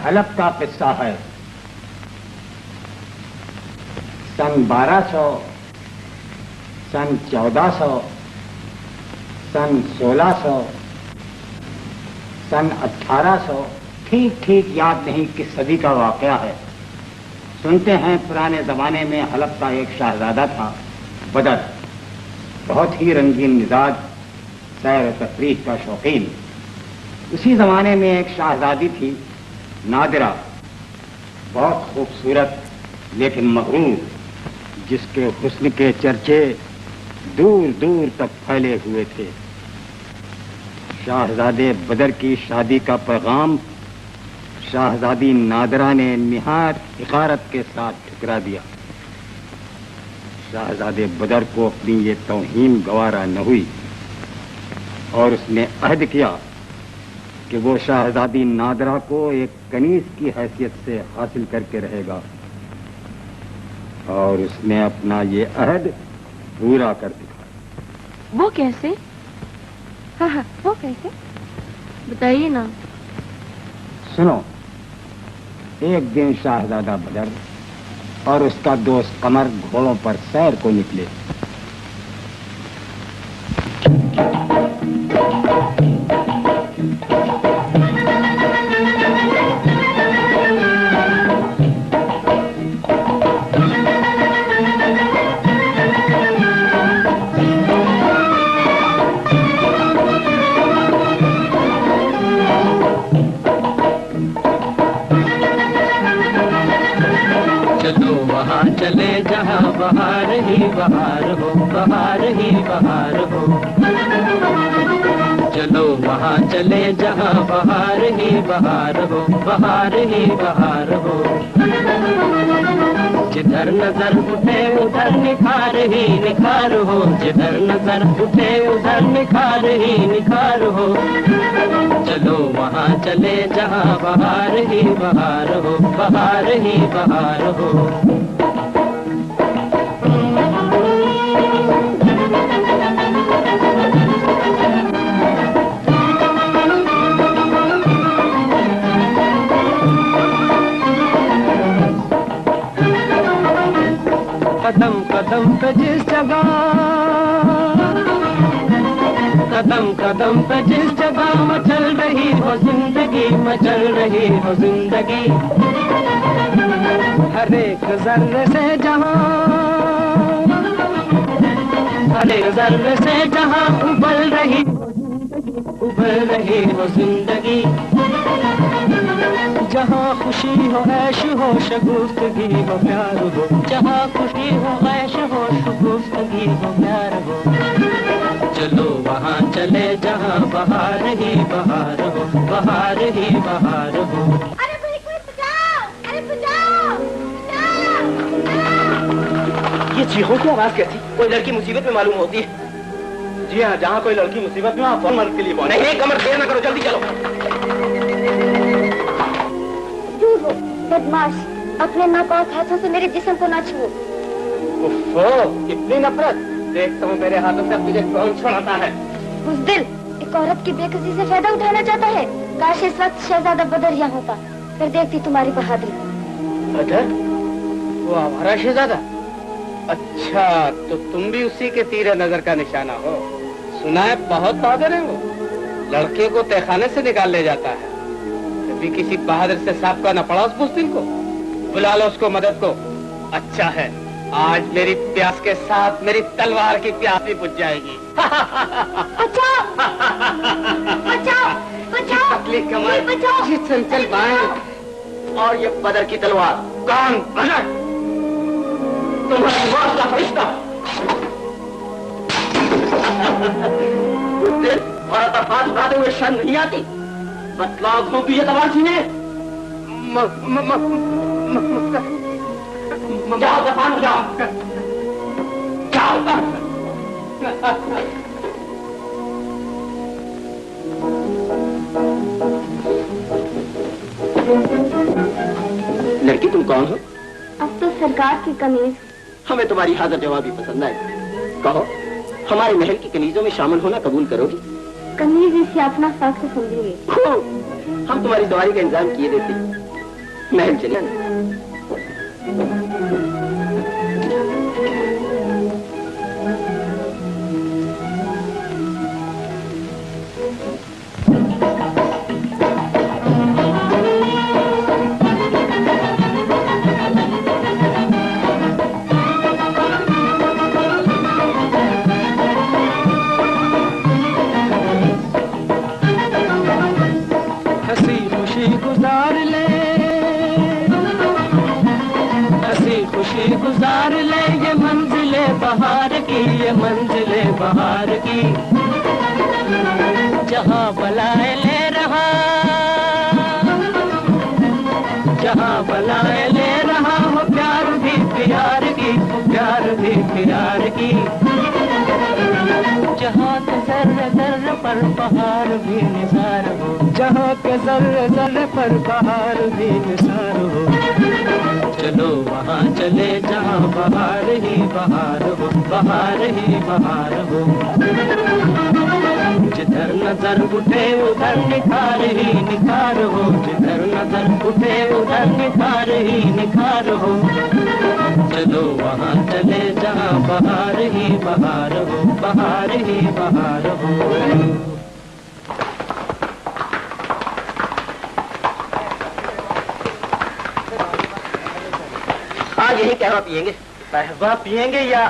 हलफ का किस्सा है। सन 1200, सन 1400, सन 1600, सन 1800, ठीक याद नहीं किस सदी का वाकया है। सुनते हैं पुराने जमाने में हलफ का एक शहजादा था, बदर, बहुत ही रंगीन मिजाज, सैर तफरीह का शौकीन। उसी जमाने में एक शहजादी थी, नादिरा, बहुत खूबसूरत लेकिन मगरूर, जिसके हुस्न के चर्चे दूर दूर तक फैले हुए थे। शहजादे बदर की शादी का पैगाम शहजादी नादिरा ने निहायत हिकारत के साथ ठुकरा दिया। शहजादे बदर को अपनी ये तौहीन गवारा न हुई और उसने अहद किया कि वो शहजादी नादिरा को एक कनीज की हैसियत से हासिल करके रहेगा, और उसने अपना ये अहद पूरा कर दिखाया। वो कैसे? हाँ, वो कैसे बताइए ना। सुनो, एक दिन शहजादा बदर और उसका दोस्त कमर घोड़ों पर सैर को निकले। चले जहाँ बहार ही बहार हो, बहार ही बहार हो। चलो वहाँ चले जहाँ बहार ही बहार हो, बहार ही बहार हो। जिधर नजर उठे उधर निखार ही निखार हो, जिधर नजर उठे उधर निखार ही निखार हो। चलो वहाँ चले जहाँ बहार ही बहार हो, बहार ही बहार हो। कदम कदम पे जिस जगह, कदम कदम पे जिस जगह मचल रही हो जिंदगी, मचल रही हो जिंदगी। हर एक जर्रे से जहाँ, हर एक जर्रे से जहाँ उबल रही हो जिंदगी, उबल रही हो जिंदगी। जहाँ खुशी हो ऐश हो शगुफ्तगी हो प्यार हो, जहाँ खुशी हो ऐश हो शगुफ्तगी हो प्यार हो। चलो वहाँ चले जहाँ बहार ही बहार हो, बहार ही बहार हो। अरे कोई बचाओ, अरे बचाओ, बचाओ। ये चीखों की आवाज कैसी? कोई लड़की मुसीबत में मालूम होती है। जी हाँ, जहाँ कोई लड़की मुसीबत में, वहाँ फौरन मदद के लिए बोले। नहीं कमर, देर न करो, जल्दी चलो। बदमाश, अपने नापाक हाथों से मेरे जिस्म को ना छुओ। कितनी नफरत! देखता हूँ मेरे हाथों से अब तुझे कौन छुड़ाता है। बुज़दिल, एक औरत की बेकसी से फायदा उठाना चाहता है। काश इस वक्त शहजादा बदर यहाँ होता, फिर देखती तुम्हारी बहादुरी। बदर? वो हमारा शहजादा? अच्छा, तो तुम भी उसी के तीर नजर का निशाना हो। सुना है बहुत बहादुर है वो, लड़के को तहखाने से निकाल ले जाता है। कभी किसी बहादुर से साबका न पड़ा उस बुज़दिल को। बुला लो उसको मदद को। अच्छा है, आज मेरी प्यास के साथ मेरी तलवार की प्यास भी बुझ जाएगी। बचाओ, बचाओ, बचाओ, पतली कमर, ये चंचल बाहें और ये बदर की तलवार। कौन बदर? तुम्हारी मौत का फरिश्ता। और तफात उठाते हुए शर्म नहीं आती? बतलाओ क्यों की ये तलवार सीने? जाओ दफान हो जाओ, जाओ। लड़की तुम कौन हो? अब तो सरकार की कमीज। हमें तुम्हारी हाजिर जवाबी पसंद आई। कहो, हमारे महल की कनीजों में शामिल होना कबूल करोगी? कमीज इसे अपना फख्र समझेंगे। हम तुम्हारी सवारी का इंतजाम किए देते। मैं चला गुजार ले ये मंजिले बहार की, ये मंजिले बहार की। जहाँ बलाए ले रहा, जहाँ बलाए ले रहा हो प्यार भी प्यार की, प्यार भी प्यार की। जहाँ के जर्रे जर्रे पर पहाड़ भी निसार हो, जहाँ के जर्रे जर्रे पर पहाड़ भी निसार हो। चलो वहाँ चले जहाँ बहार ही बहार हो, बहार ही बहार हो। जिधर नजर उठे उधर निखार ही निखार हो, जिधर नजर उठे उधर निखार ही निखार हो। चलो वहाँ चले जहाँ बहार ही बहार हो, बहार ही बहार हो। आज यही कहवा पियेंगे? कहवा पियेंगे या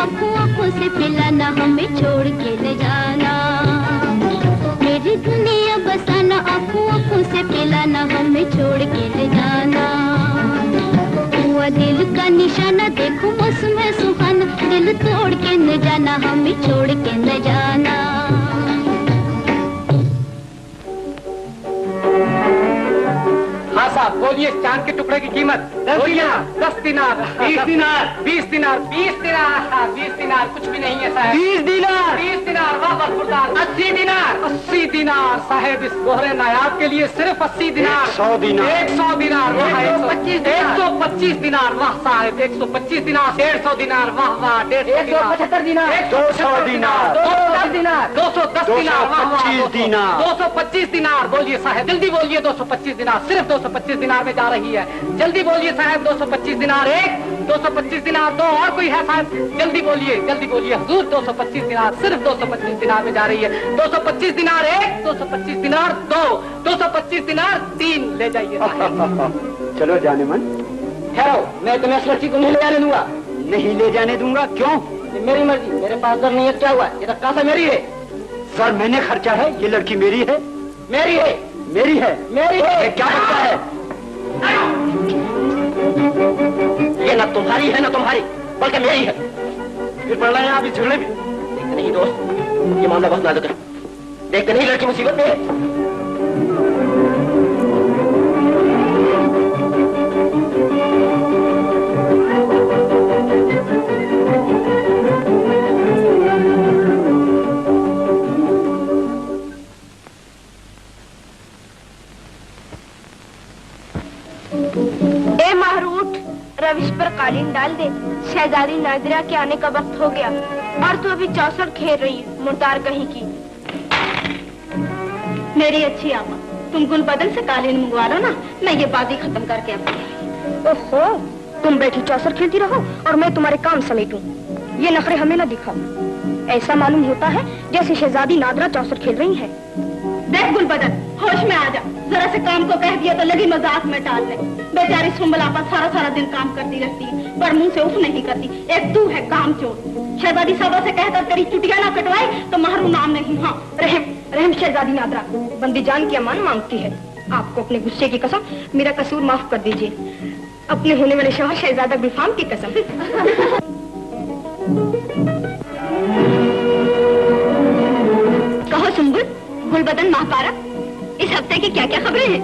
आँखों आँखों से पिलाना, हमें छोड़ के न जाना। मेरी दुनिया बसाना, आँखों आँखों से पिलाना, हमें छोड़ के न जाना। हुआ दिल का निशाना, देखो मौसम सुहाना, दिल तोड़ के न जाना, हमें छोड़ के न जाना। हाँ साहब, बोलिए चांद के टुकड़े की कीमत। 10 दिनार, 10 दिनार, 20 दिनार, 20 दिनार, 20 दिनार, 20 दिनार, कुछ भी नहीं है साहब। 20 दिनार, 20 दिनार, वाह बरखुरदार। 80 दिनार, 80 दिनार साहब, इस गोहरे नायाब के लिए सिर्फ 80 दिनार। 100 दिनार, 100 दिनार, 125 दिनार, वाह साहब, 125 दिनार, 150 दिनार, वाह वाह, 175 दिनार, 200 दिनार, 210 दिनार, 210 दिनार, वाह वाह, 225 दिनार। बोलिए साहब, जल्दी बोलिए। 225 दिनार, सिर्फ 225 दिनार में जा रही है। जल्दी बोलिए साहब। 225 दिनार एक, 225 दिनार दो, और कोई है साहब? जल्दी बोलिए, जल्दी बोलिए हुजूर। 225 दिनार, सिर्फ 225 दिनार में जा रही है। 225 दिनार एक, 225 दिनार दो, 225 दिनार तीन, ले जाइए। चलो जाने मन। ठहरो, मैं तुम्हें इस लड़की को नहीं ले जाने दूंगा। नहीं ले जाने दूंगा, क्यों? ये मेरी मर्जी, मेरे पास डर नहीं है। क्या हुआ? ये रक्कासा मेरी है। सर मैंने खर्चा है, ये लड़की मेरी है। मेरी है, मेरी है, मेरी है। क्या करता है? ये ना तुम्हारी है ना तुम्हारी, बल्कि मेरी है। फिर पड़ रहे हैं आप इस झगड़े में। देखते नहीं दोस्त, ये मामला बहुत नाजुक है। देखते नहीं लड़की मुसीबत में है। रविश पर कालीन डाल दे, शहजादी नादिरा के आने का वक्त हो गया और तू अभी चौसर खेल रही है, मुर्दार कहीं की। मेरी अच्छी आमा, तुम गुल बदल से कालीन मंगवा लो ना, मैं ये बाजी खत्म करके अब आई। ओहो, तुम बैठी चौसर खेलती रहो और मैं तुम्हारे काम समेटूं। ये नखरे हमें न दिखाओ। ऐसा मालूम होता है जैसे शहजादी नादिरा चौसर खेल रही है। देख गुल बदल, होश में आ जा। जरा से काम को कह दिया तो लगी मजाक में टालने। बेचारी सुम्बल आपस सारा सारा दिन काम करती रहती है, पर मुंह से उफ नहीं करती। एक तू है काम चोर। शहजादी साहबा से कहकर तेरी चुटिया ना कटवाए तो मारू नाम नहीं। हाँ रहम रहम, शहजादी नादिरा बंदी जान की अमान मांगती है। आपको अपने गुस्से की कसम, मेरा कसूर माफ कर दीजिए। अपने होने वाले शौहर शहजादा गुलफाम की कसम। कहो सुम्बुल, गुलबदन महापारक, इस हफ्ते की क्या क्या खबरें हैं?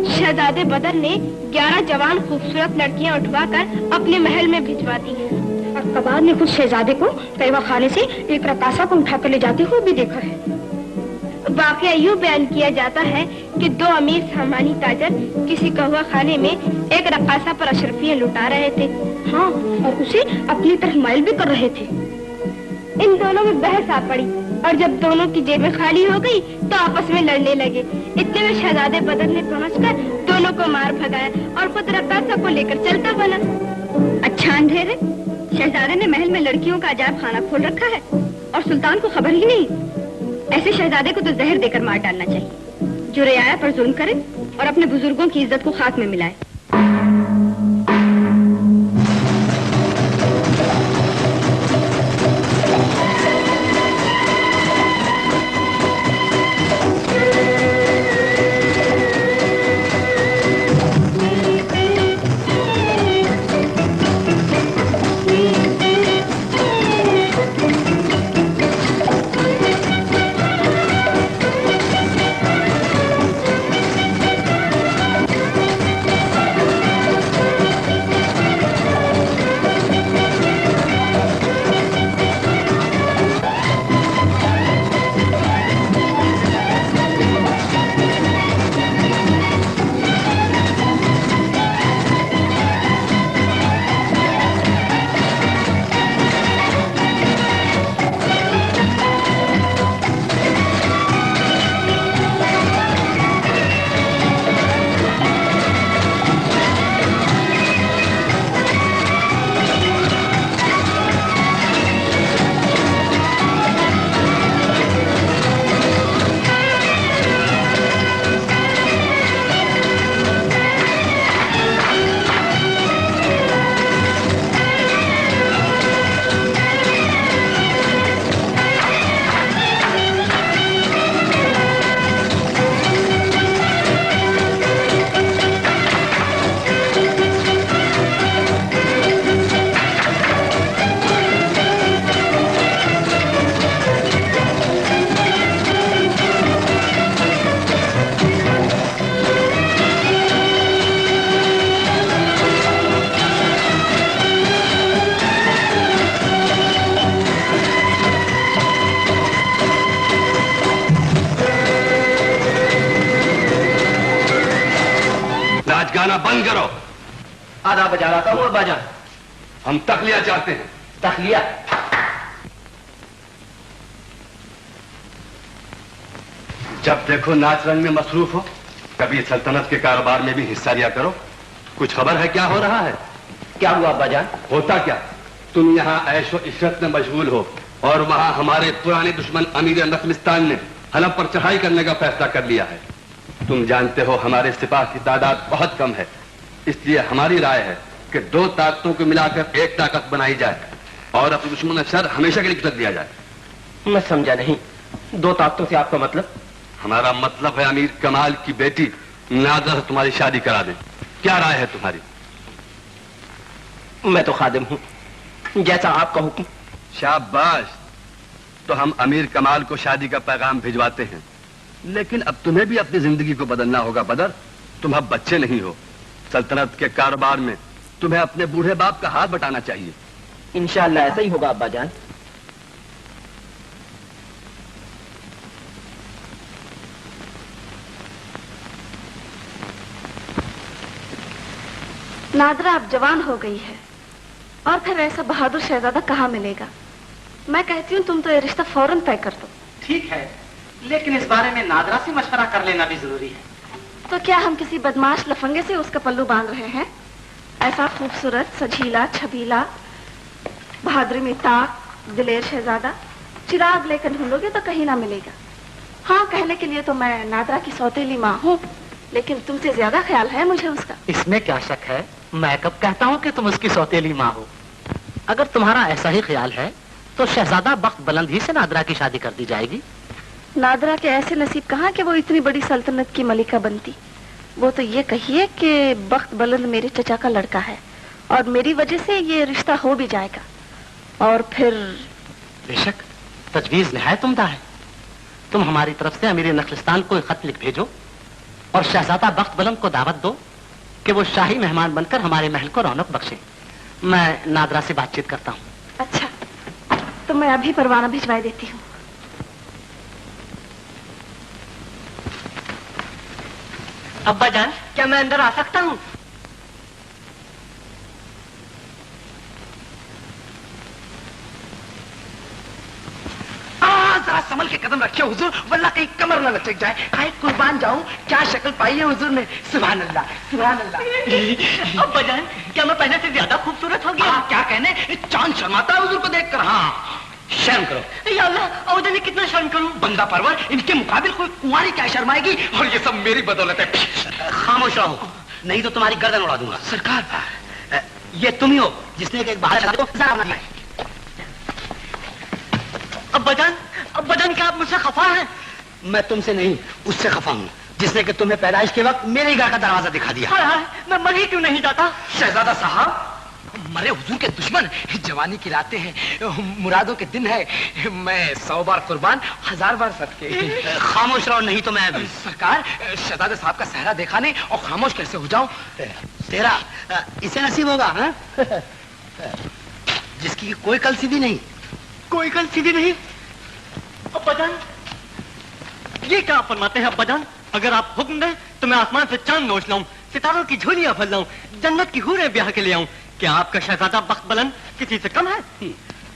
शहजादे बदर ने 11 जवान खूबसूरत लड़कियां उठवाकर अपने महल में भिजवा दी हैं। और कबार ने खुद शहजादे को कैवा खाने से एक रकासा को उठाकर ले जाते हुए भी देखा है। वाकया यूं बयान किया जाता है कि 2 अमीर सामानी ताजर किसी कहुआ खाने में एक रकासा पर अशरफियां लुटा रहे थे। हाँ, और उसे अपनी तरफ माइल भी कर रहे थे। इन दोनों में बहस आ पड़ी और जब दोनों की जेबें खाली हो गई तो आपस में लड़ने लगे। इतने में शहजादे बदर ने पहुंचकर दोनों को मार भगाया और खुद रकासा को लेकर चलता बना। अच्छा अंधेरे, शहजादे ने महल में लड़कियों का अजायब खाना खोल रखा है और सुल्तान को खबर ही नहीं। ऐसे शहजादे को तो जहर देकर मार डालना चाहिए, जो रियाया पर जुल्म करे और अपने बुजुर्गों की इज्जत को खाक में मिलाए। आधा बजा रहा था वो बाजान। हम तखलिया चाहते हैं। तखलिया? जब देखो नाच रंग में मसरूफ हो, कभी सल्तनत के कारोबार में भी हिस्सा लिया करो। कुछ खबर है क्या हो रहा है? क्या हुआ बाजान? होता क्या, तुम यहाँ ऐशो इशरत में मशगूल हो और वहाँ हमारे पुराने दुश्मन अमीर नखलिस्तान ने हलब पर चढ़ाई करने का फैसला कर लिया है। तुम जानते हो हमारे सिपाह की तादाद बहुत कम है, इसलिए हमारी राय है कि 2 ताकतों को मिलाकर 1 ताकत बनाई जाए और अपने दुश्मन का सर हमेशा के लिए कुचल दिया जाए। मैं समझा नहीं, 2 ताकतों से आपका मतलब? हमारा मतलब है अमीर कमाल की बेटी नादरा से तुम्हारी शादी करा दें। क्या राय है तुम्हारी? मैं तो खादिम हूँ, जैसा आपका हुक्म। शाबाश, तो हम अमीर कमाल को शादी का पैगाम भिजवाते हैं। लेकिन अब तुम्हें भी अपनी जिंदगी को बदलना होगा बदर। तुम अब बच्चे नहीं हो, सल्तनत के कारोबार में तुम्हें अपने बूढ़े बाप का हाथ बटाना चाहिए। इंशाअल्लाह ऐसा ही होगा अब्बा जान। नादरा अब जवान हो गई है और फिर ऐसा बहादुर शहजादा कहाँ मिलेगा। मैं कहती हूँ तुम तो ये रिश्ता फौरन तय कर दो। ठीक है, लेकिन इस बारे में नादरा से मशवरा कर लेना भी जरूरी है। तो क्या हम किसी बदमाश लफंगे से उसका पल्लू बांध रहे हैं? ऐसा खूबसूरत, सजीला, छबीला, बहादुरी में ताक, दिलेर शहजादा चिराग लेकर ढूंढोगे तो कहीं ना मिलेगा। हाँ, कहने के लिए तो मैं नादरा की सौतेली माँ हूँ, लेकिन तुमसे ज्यादा ख्याल है मुझे उसका। इसमें क्या शक है, मैं कब कहता हूँ कि तुम उसकी सौतेली माँ हो। अगर तुम्हारा ऐसा ही ख्याल है तो शहजादा बख्त बुलंद ही से नादरा की शादी कर दी जाएगी। नादरा के ऐसे नसीब कहाँ कि वो इतनी बड़ी सल्तनत की मलिका बनती। वो तो ये कहिए कि बख्त बुलंद मेरे चचा का लड़का है और मेरी वजह से ये रिश्ता हो भी जाएगा। और फिर बेशक तजवीज निहायत उम्दा है। तुम हमारी तरफ से अमीर नखलिस्तान को एक खत लिख भेजो और शहजादा बख्त बुलंद को दावत दो कि वो शाही मेहमान बनकर हमारे महल को रौनक बख्शे। मैं नादरा से बातचीत करता हूँ। अच्छा, तो मैं अभी परवाना भिजवाई देती हूँ। अब्बा जान, क्या मैं अंदर आ सकता हूँ? जरा संभल के कदम रखिए हुजूर, वरना कहीं कमर न लचक जाए। काहे कुर्बान जाऊं, क्या शक्ल पाई है हुजूर ने। सुभान अल्लाह, सुभान अल्लाह। अब्बा जान, क्या मैं पहले से ज्यादा खूबसूरत हो गया? क्या कहने, चांद शर्माता है हुजूर को देखकर। हाँ, शर्म करो। या अल्लाह, और जाने कितना शर्म करूं। बंदा परवर, इनके मुकाबिल कोई कुंवारी क्या शर्माएगी, और ये सब मेरी बदौलत है। खामोश रहो, नहीं तो तुम्हारी गर्दन उड़ा दूंगा। सरकार, ये तुम ही हो जिसने एक बाहर अब्बा जान, क्या आप मुझसे खफा हैं? मैं तुमसे नहीं, उससे खफा हूँ जिसने कि तुम्हें पैदाइश के वक्त मेरे घर का दरवाजा दिखा दिया। हाय हाय, मैं मर ही क्यों नहीं जाता? शहजादा साहब, मरे हुजूर के दुश्मन जवानी की रातें हैं, मुरादों के दिन है। मैं 100 बार कुर्बान, 1000 बार सदके। खामोश रहो, नहीं तो मैं सरकार शहजादे साहब का सहरा देखा नहीं और खामोश कैसे हो जाऊं? तेरा इसे नसीब होगा हा? जिसकी कोई कल सीधी नहीं। कोई कल सीधी नहीं? अब्बा जान, ये क्या फरमाते हैं अब्बा जान? अगर आप हुक्म दें तो मैं आसमान से चांद नोच लाऊं, सितारों की झोलियां भर लाऊं, जन्नत की हूरें ब्याह के ले आऊं। क्या आपका शहजादा बख्त बुलंद किसी से कम है?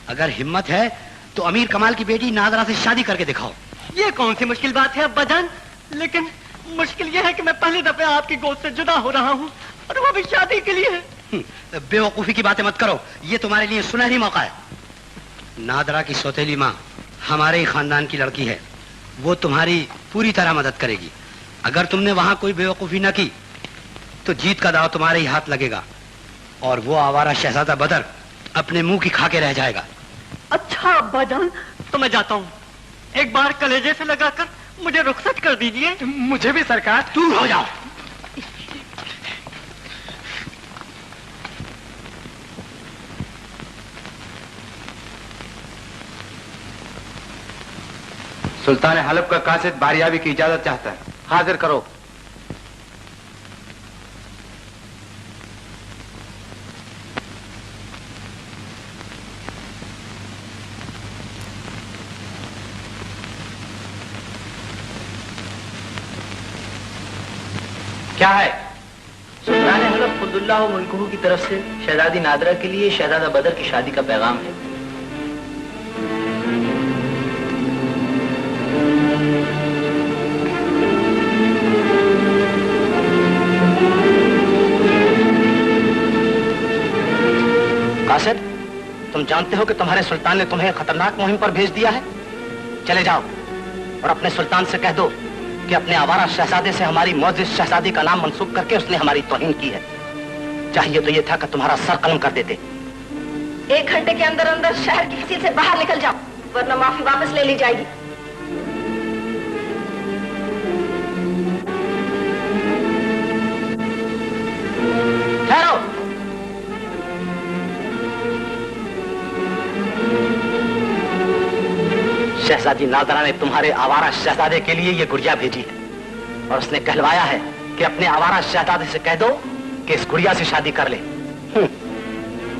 अगर हिम्मत है तो अमीर कमाल की बेटी नादरा से शादी करके दिखाओ। ये कौन सी मुश्किल बात है अब्बा जान? लेकिन मुश्किल यह है कि मैं पहली दफे आपकी गोद से जुदा हो रहा हूँ और वो भी शादी के लिए। बेवकूफी की बातें मत करो, ये तुम्हारे लिए सुनहरी मौका है। नादरा की सौतेली माँ हमारे ही खानदान की लड़की है, वो तुम्हारी पूरी तरह मदद करेगी। अगर तुमने वहां कोई बेवकूफी न की तो जीत का दाव तुम्हारे ही हाथ लगेगा और वो आवारा शहजादा बदर अपने मुंह की खा के रह जाएगा। अच्छा अब्बा जान, तो मैं जाता हूँ। एक बार कलेजे से लगाकर मुझे रुखसत कर दीजिए। मुझे भी सरकार। दूर हो जाओ। सुल्तान हलब का कासिद बारियाबी की इजाजत चाहता है। हाजिर करो। क्या है? सुल्तान हलब अहमदुल्लाह मुल्कुहू की तरफ से शहजादी नादरा के लिए शहजादा बदर की शादी का पैगाम है। कासिद, तुम जानते हो कि तुम्हारे सुल्तान ने तुम्हें खतरनाक मुहिम पर भेज दिया है। चले जाओ और अपने सुल्तान से कह दो कि अपने आवारा शहजादे से हमारी मौजिज शहजादी का नाम मंसूब करके उसने हमारी तौहीन की है। चाहिए तो ये था कि तुम्हारा सर कलम कर देते। 1 घंटे के अंदर अंदर शहर की किसी से बाहर निकल जाओ, वरना माफी वापस ले ली जाएगी। ठहरो। शहजादी नादरा ने तुम्हारे आवारा शहजादे के लिए ये गुड़िया भेजी है और उसने कहलवाया है कि अपने आवारा शहजादे से कह दो कि इस गुड़िया से शादी कर ले।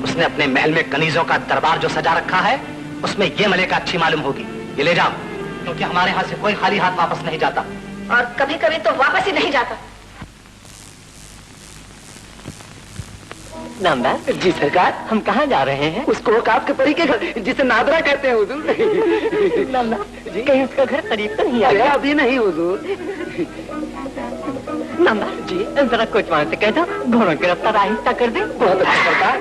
उसने अपने महल में कनीजों का दरबार जो सजा रखा है उसमें ये मलिका अच्छी मालूम होगी। ये ले जाओ, क्योंकि हमारे यहाँ से कोई खाली हाथ वापस नहीं जाता। और कभी कभी तो वापस ही नहीं जाता। नामदार जी सरकार, हम कहाँ जा रहे हैं? उस कोहकाब के परी के घर जिसे नादरा कहते हैं हुजूर। नामदार जी, कहीं उसका घर करीब तो नहीं अरे आया? अभी नहीं हुजूर। नामदार जी, जरा कोचवान से कह दो घोड़ों की रफ्तार आहिस्ता कर दे। बहुत अच्छा सरकार।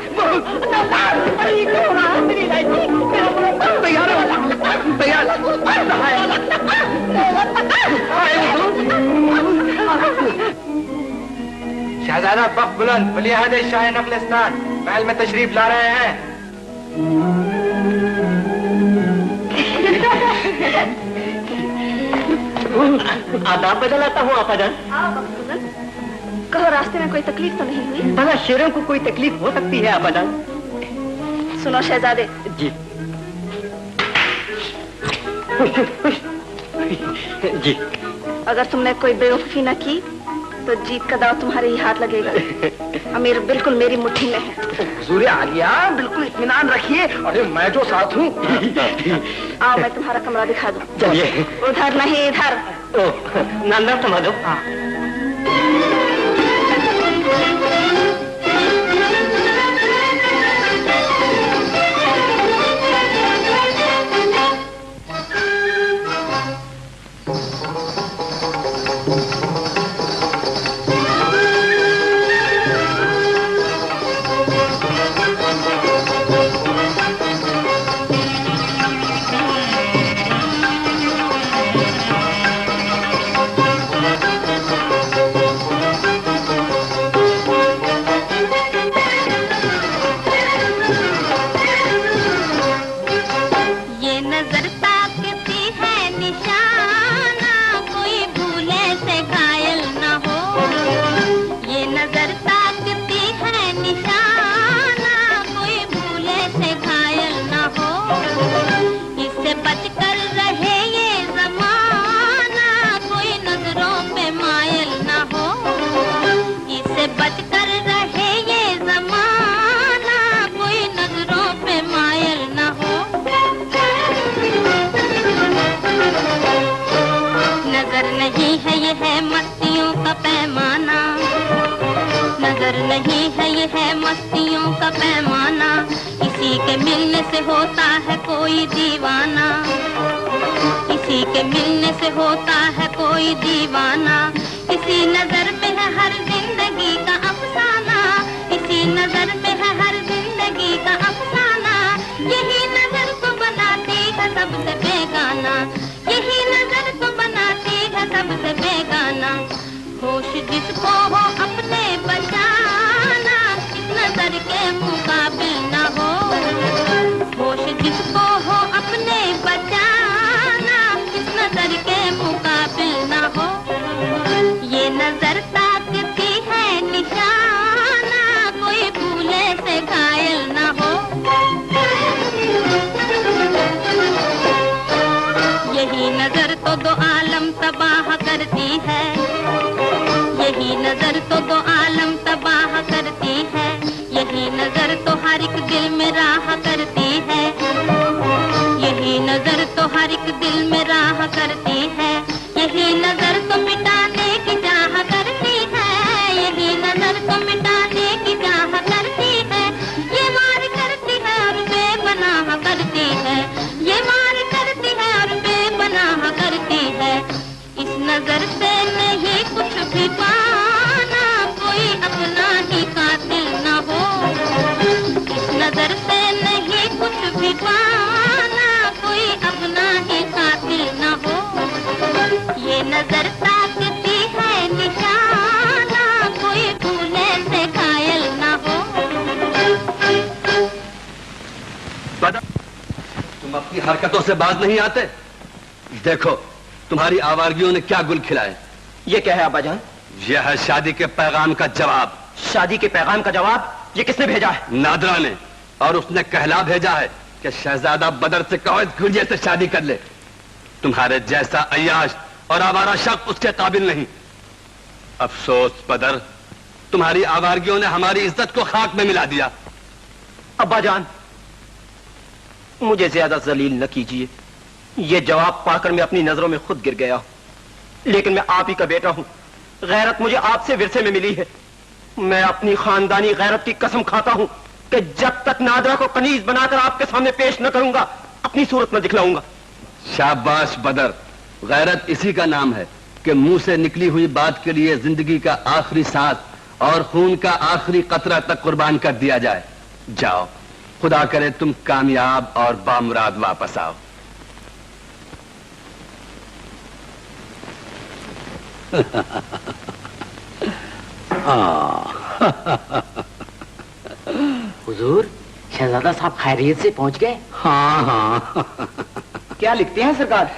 शहजादा बख बुलंद वलीअहद शाह नखलिस्तान महल में तशरीफ ला रहे हैं। आदाब बदलाता हूँ आपाजान। कहो, रास्ते में कोई तकलीफ तो नहीं हुई? भला शेरों को कोई तकलीफ हो सकती है आपाजान? सुनो शहजादे जी जी, अगर तुमने कोई बेवकूफी न की तो जीत का दाव तुम्हारे ही हाथ लगेगा। अमीर बिल्कुल मेरी मुट्ठी में है। हुजूर आलिया, बिल्कुल इत्मीनान रखिए। अरे मैं जो साथ हूँ। आओ मैं तुम्हारा कमरा दिखा दूँ। चलिए। उधर नहीं इधर। नामदार थमा दो। नहीं है ये है मस्तियों का पैमाना, इसी के मिलने से होता है कोई दीवाना, इसी के मिलने से होता है कोई दीवाना, इसी नजर में है हर जिंदगी का अफसाना, इसी नजर में है हर जिंदगी का अफसाना, यही नजर को बनाती है सबसे बेगाना, यही नजर को बनाती है सबसे बेगाना। होश जिसको हो अपने बचाना, इस नजर के मुकाबिल न हो, होश जिसको हो अपने बचाना, इस नजर के मुकाबिल न हो, ये नजर ताकती है निशाना, कोई भूले से घायल न हो। तुम अपनी हरकतों से बाज नहीं आते? देखो तुम्हारी आवारगियों ने क्या गुल खिलाए। ये क्या है अब्बाजान? यह है शादी के पैगाम का जवाब। शादी के पैगाम का जवाब? ये किसने भेजा है? नादरा ने, और उसने कहला भेजा है कि शहजादा बदर से कहो इस गुड़िया से शादी कर ले। तुम्हारे जैसा अय्याश और आवारा शख्स उसके काबिल नहीं। अफसोस बदर, तुम्हारी आवारगियों ने हमारी इज्जत को खाक में मिला दिया। अब्बाजान, मुझे ज्यादा जलील न कीजिए। ये जवाब पाकर मैं अपनी नजरों में खुद गिर गया हूं, लेकिन मैं आप ही का बेटा हूं। गैरत मुझे आपसे विरसे में मिली है। मैं अपनी खानदानी गैरत की कसम खाता हूं कि जब तक नादरा को कनीज बनाकर आपके सामने पेश न करूंगा, अपनी सूरत में दिखलाऊंगा। शाबाश बदर, गैरत इसी का नाम है कि मुंह से निकली हुई बात के लिए जिंदगी का आखिरी सांस और खून का आखिरी कतरा तक कुर्बान कर दिया जाए। जाओ, खुदा करे तुम कामयाब और बामुराद वापस आओ। हुजूर, शहजादा साहब खैरियत से पहुंच गए? हाँ हाँ। क्या लिखते हैं सरकार?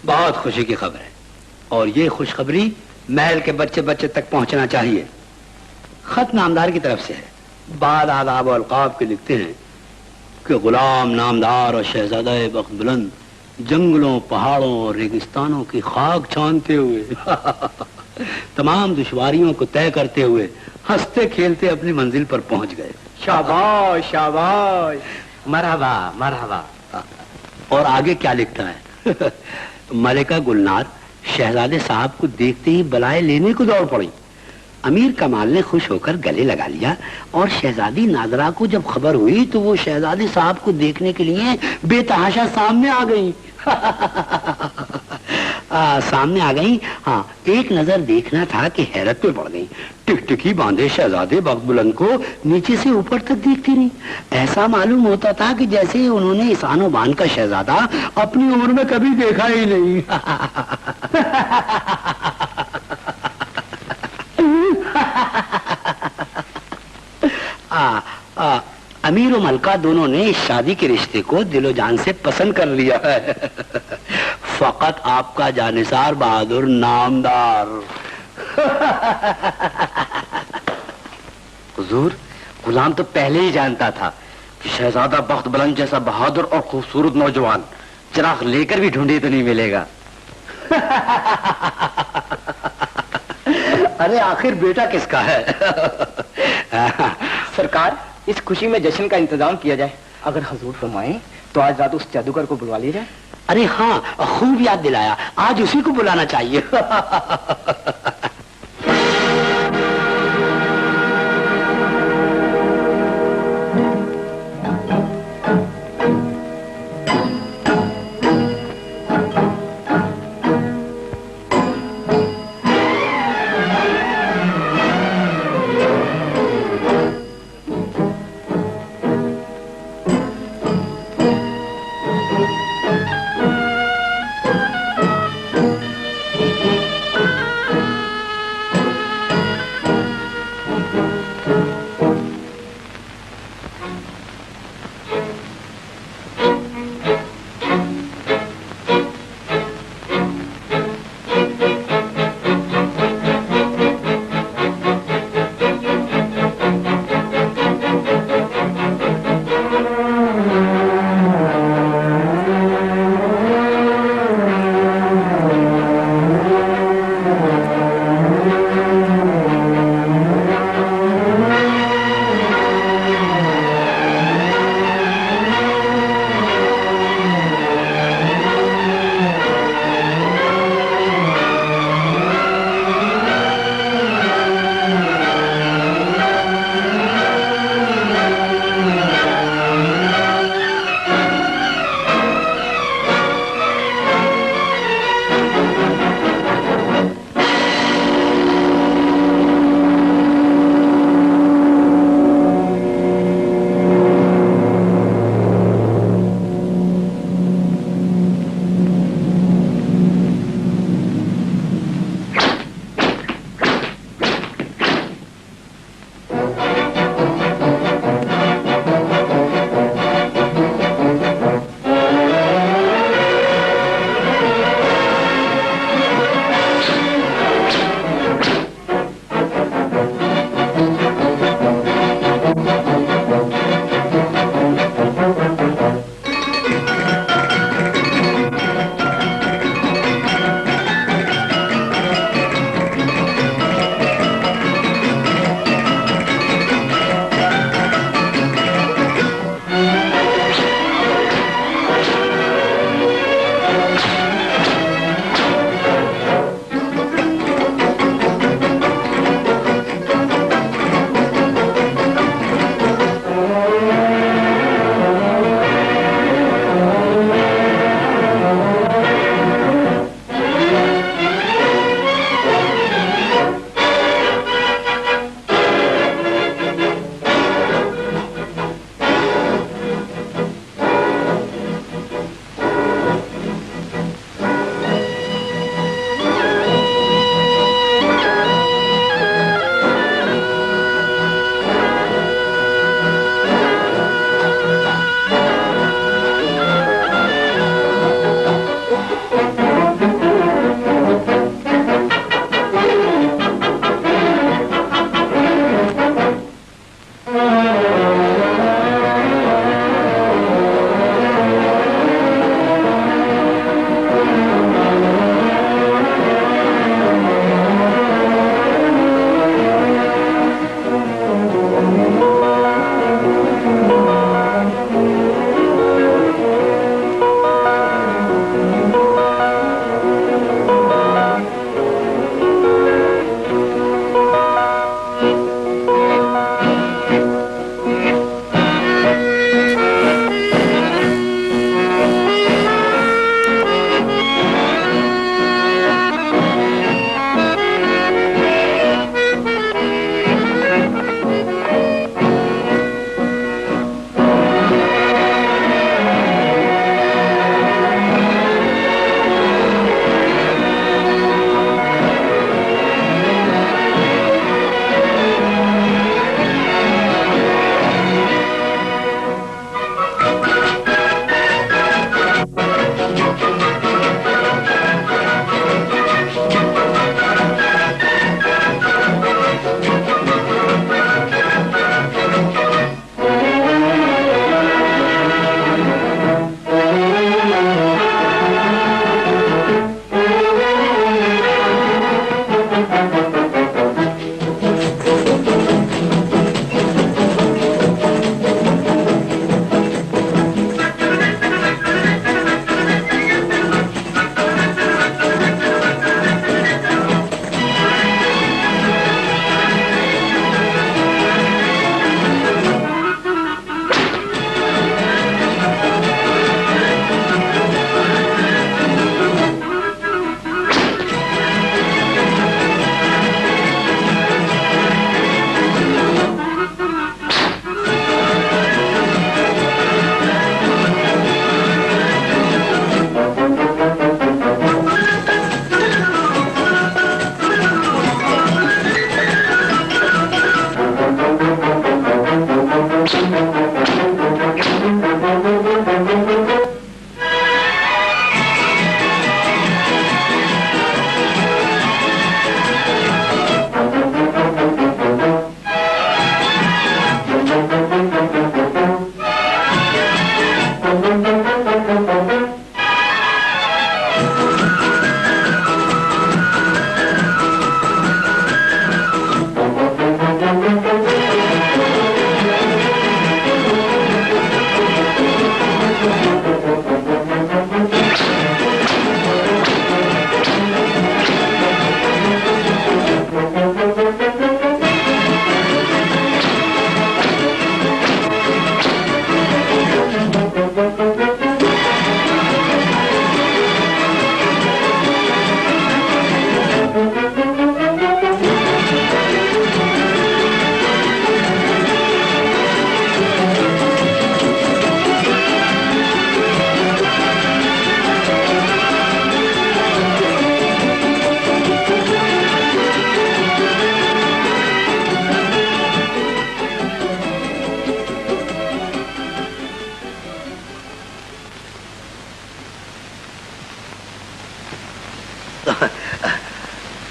बहुत खुशी की खबर है, और ये खुशखबरी महल के बच्चे बच्चे तक पहुंचना चाहिए। खत नामदार की तरफ से है। बाद आदाब और अलकाब के लिखते हैं कि गुलाम नामदार और शहजादा बख्त बुलंद जंगलों, पहाड़ों और रेगिस्तानों की खाक छानते हुए तमाम दुश्वारियों को तय करते हुए हंसते खेलते अपनी मंजिल पर पहुंच गए। शाबाश शाबाश, मरहबा मरहबा। और आगे क्या लिखता है? मलिका गुलनार शहजादे साहब को देखते ही बलाए लेने को दौड़ पड़ी। अमीर कमाल ने खुश होकर गले लगा लिया, और शहजादी नादरा को जब खबर हुई तो वो शहजादे साहब को देखने के लिए बेतहाशा सामने आ गई। सामने आ गई। हाँ, एक नजर देखना था कि हैरत में पड़ गई। टिकटिकी बांधे शहजादे बख्त बुलंद को नीचे से ऊपर तक देखती रही। ऐसा मालूम होता था कि जैसे उन्होंने इसानो बान का शहजादा अपनी उम्र में कभी देखा ही नहीं। अमीर और मलका दोनों ने इस शादी के रिश्ते को दिलो जान से पसंद कर लिया है। फकत आपका जानिसार बहादुर नामदार। हुजूर, गुलाम तो पहले ही जानता था कि शहजादा बख्त बुलंद जैसा बहादुर और खूबसूरत नौजवान चिराग लेकर भी ढूंढे तो नहीं मिलेगा। अरे आखिर बेटा किसका है? सरकार, इस खुशी में जश्न का इंतजाम किया जाए। अगर हुजूर फरमाएं तो आज रात उस जादूगर को बुलवा लिया जाए। अरे हाँ, खूब याद दिलाया, आज उसी को बुलाना चाहिए।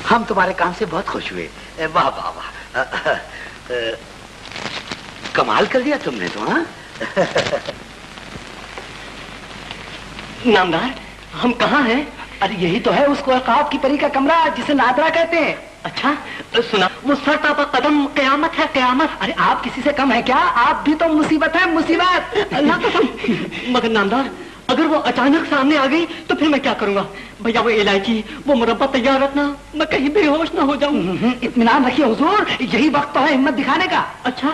हम तुम्हारे काम से बहुत खुश हुए। वाह वाह वाह, कमाल कर दिया तुमने तो। हाँ नामदार, हम कहाँ हैं? अरे यही तो है उसको अकाब की परी का कमरा जिसे नादरा कहते हैं। अच्छा सुना, वो सरता पर कदम कयामत है, कयामत। अरे आप किसी से कम है क्या? आप भी तो मुसीबत है, मुसीबत। अल्लाह कसम। मगर नामदार, अगर वो अचानक सामने आ गई तो फिर मैं क्या करूंगा? भैया वो इलायची, वो मुरब्बा तैयार रखना, मैं कहीं बेहोश ना हो जाऊं। इत्मीनान रखिए हुजूर, यही वक्त तो है हिम्मत दिखाने का। अच्छा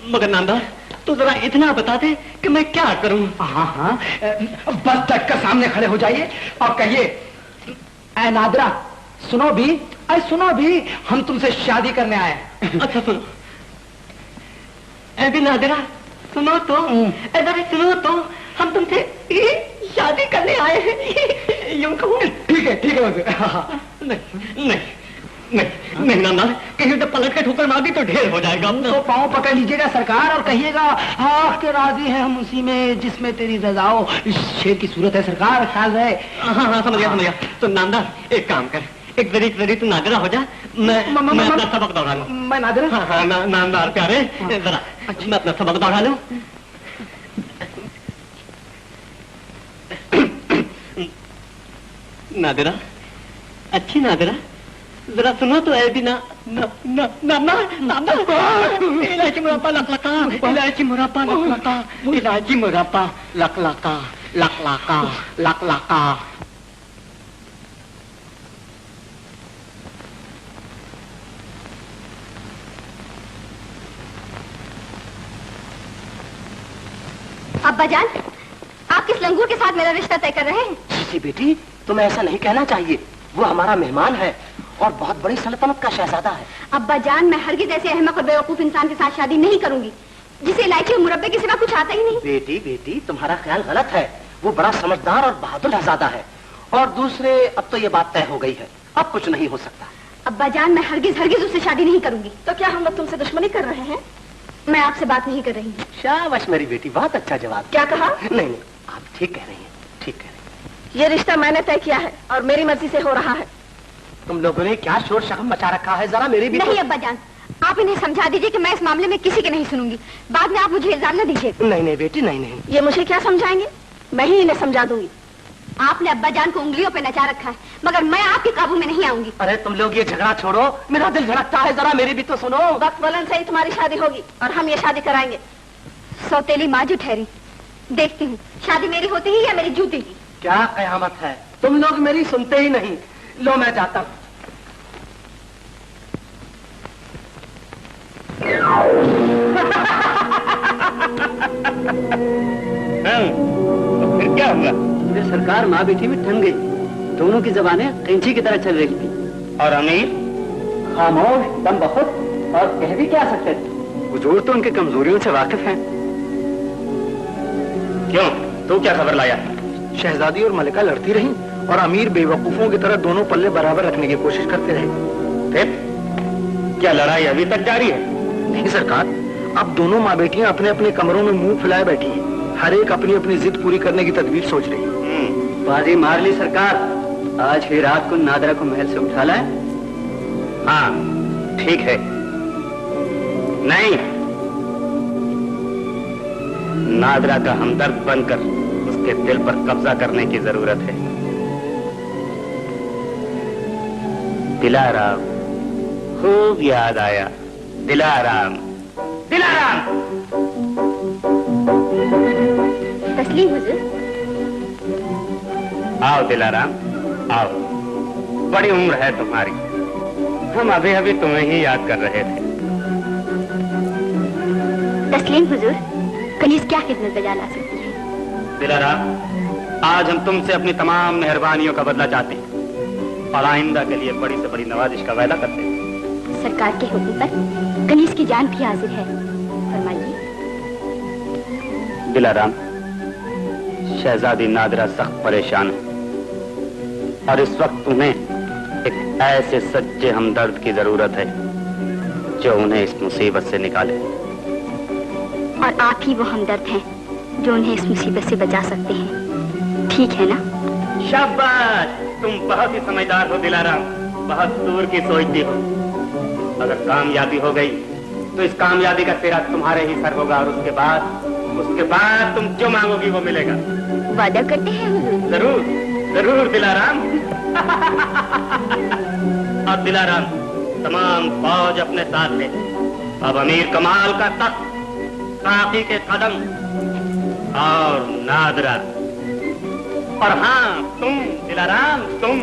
मगर नामदार, तो जरा इतना बता दे कि मैं क्या करूं? हाँ हाँ, बस तक कर सामने खड़े हो जाइए और कहिए, ऐ नादरा सुनो भी, अरे सुनो भी, हम तुमसे शादी करने आए। अच्छा सुनो। ऐ भी नादरा सुनो तो, इधर सुनो तो, हम तुमसे शादी करने आए हैं, यूं कहूं? ठीक है। नहीं नहीं नामदार, कहीं तो पलट के ठोकर मार दी तो ढेर हो जाएगा। तो पाँव पकड़ लीजिएगा सरकार और कहिएगा, हाँ के राजी हैं हम उसी में जिसमें तेरी रजा हो। इस शेर की सूरत है सरकार, ख्याल है। हाँ समझ गया। तो नामदार एक काम कर, एक जरी तू नादरा हो जा, मैं अपना सबक दौड़ा लूं। मैं नादरा? हाँ नामदार प्यारे, जरा मैं अपना सबक दौड़ा लूं। नादरा, अच्छी नादरा, जरा सुनो तो है भी ना। इलायची मुरब्बा लकलका, इलायची मुरब्बा लकलका, इलायची मुरब्बा लकलका, लकलका लकलका। अब्बा जान, आप किस लंगूर के साथ मेरा रिश्ता तय कर रहे हैं? जी बेटी, तुम्हें ऐसा नहीं कहना चाहिए। वो हमारा मेहमान है और बहुत बड़ी सल्तनत का शहजादा है। अब्बा जान, मैं हरगिज ऐसे अहमक और बेवकूफ इंसान के साथ शादी नहीं करूंगी जिसे इलायची और मुरब्बे के सिवा कुछ आता ही नहीं। बेटी तुम्हारा ख्याल गलत है। वो बड़ा समझदार और बहादुर शहजादा है। और दूसरे, अब तो ये बात तय हो गई है, अब कुछ नहीं हो सकता। अब्बा जान, मैं हरगिज उससे शादी नहीं करूंगी। तो क्या हम लोग तुमसे दुश्मनी कर रहे हैं? मैं आपसे बात नहीं कर रही। शाबाश मेरी बेटी, बहुत अच्छा जवाब। क्या कहा? नहीं, आप ठीक कह रही हैं, ठीक कह रही हैं। ये रिश्ता मैंने तय किया है और मेरी मर्जी से हो रहा है। तुम लोगों ने क्या शोर शगम मचा रखा है, जरा मेरी भी नहीं अब्बा जान, आप इन्हें समझा दीजिए कि मैं इस मामले में किसी के नहीं सुनूंगी। बाद में आप मुझे इल्जाम न दीजिए। नहीं बेटी, नहीं। ये मुझे क्या समझाएंगे? मैं ही इन्हें समझा दूंगी। आपने अब्बा जान को उंगलियों पे नचा रखा है, मगर मैं आपके काबू में नहीं आऊंगी। अरे तुम लोग ये झगड़ा छोड़ो, मेरा दिल धड़कता है, जरा मेरी भी तो सुनो। वक्त वलन से ही तुम्हारी शादी होगी और हम ये शादी कराएंगे। सौतेली माँ जो ठहरी, देखती हूँ शादी मेरी होती ही या मेरी जूती की। क्या कयामत है, तुम लोग मेरी सुनते ही नहीं। लो मैं जाता हूँ। फिर क्या हुआ? सरकार माँ बेटी में ठन गई, दोनों की जबानें कैंची की तरह चल रही थी। और अमीर खामोश, दम बहुत, और कह भी क्या सकते थे। हुजूर तो उनकी कमजोरियों से वाकिफ हैं। क्यों, तू क्या खबर लाया? शहजादी और मलिका लड़ती रही और अमीर बेवकूफों की तरह दोनों पल्ले बराबर रखने की कोशिश करते रहे। फिर क्या लड़ाई अभी तक जारी है? नहीं सरकार, अब दोनों माँ बेटियां अपने अपने कमरों में मुंह फैलाए बैठी हैं। हर एक अपनी अपनी जिद पूरी करने की तदबीर सोच रही है। बाजी मार ली सरकार, आज ही रात को नादरा को महल से उठा लाए। हाँ ठीक है। नहीं, नादरा का हमदर्द बनकर उसके दिल पर कब्जा करने की जरूरत है। दिलाराम, खूब याद आया। दिलाराम, दिलाराम। तस्लीम हुजूर। आओ दिलाराम, आओ। बड़ी उम्र है तुम्हारी, हम अभी अभी तुम्हें ही याद कर रहे थे। तस्लीम हुजूर, कनीज क्या खिदमत बजा ला सकती है? दिलाराम, आज हम तुमसे अपनी तमाम मेहरबानियों का बदला चाहते हैं और आइंदा के लिए बड़ी से बड़ी नवाजिश का वायदा करते हैं। सरकार के हुक्म पर कनीज की जान भी हाजिर है, फरमाइए। दिलाराम, शहजादी नादरा सख्त परेशान है और इस वक्त तुम्हें एक ऐसे सच्चे हमदर्द की जरूरत है जो उन्हें इस मुसीबत से निकाले। और आप ही वो हमदर्द हैं जो उन्हें इस मुसीबत से बचा सकते हैं, ठीक है ना? शाबाश, तुम बहुत ही समझदार हो दिलाराम, बहुत दूर की सोचती हो। अगर कामयाबी हो गई तो इस कामयाबी का सिरा तुम्हारे ही सर होगा, और उसके बाद तुम जो मांगोगी वो मिलेगा। वादा करते हैं हुजूर? जरूर जरूर दिलाराम। और दिलाराम, तमाम फौज अपने साथ ले। अब अमीर कमाल का तख्त, साकी के कदम और नादरा, और हाँ तुम दिलाराम, तुम।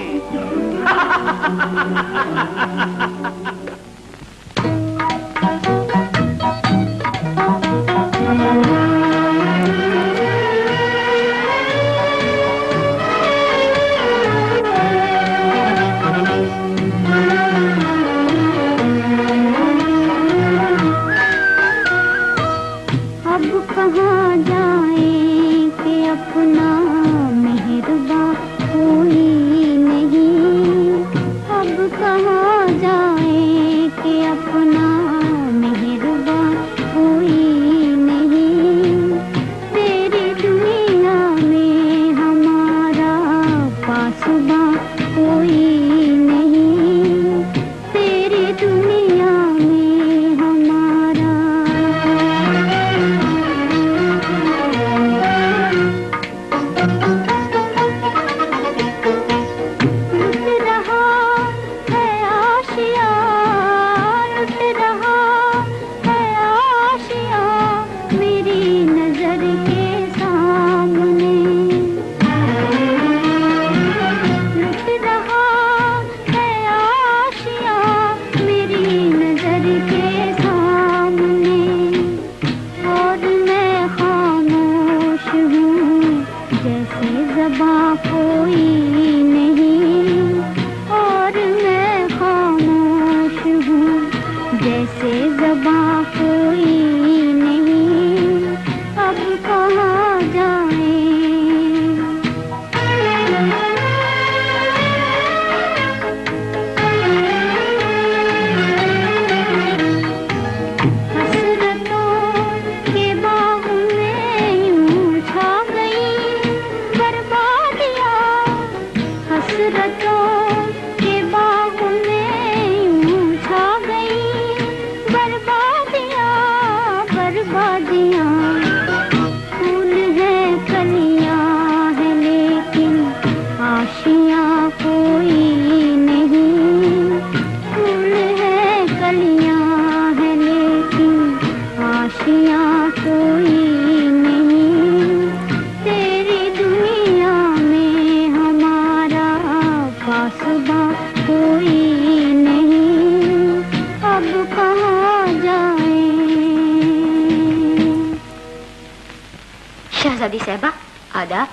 शहजादी साहिबा, आदाब।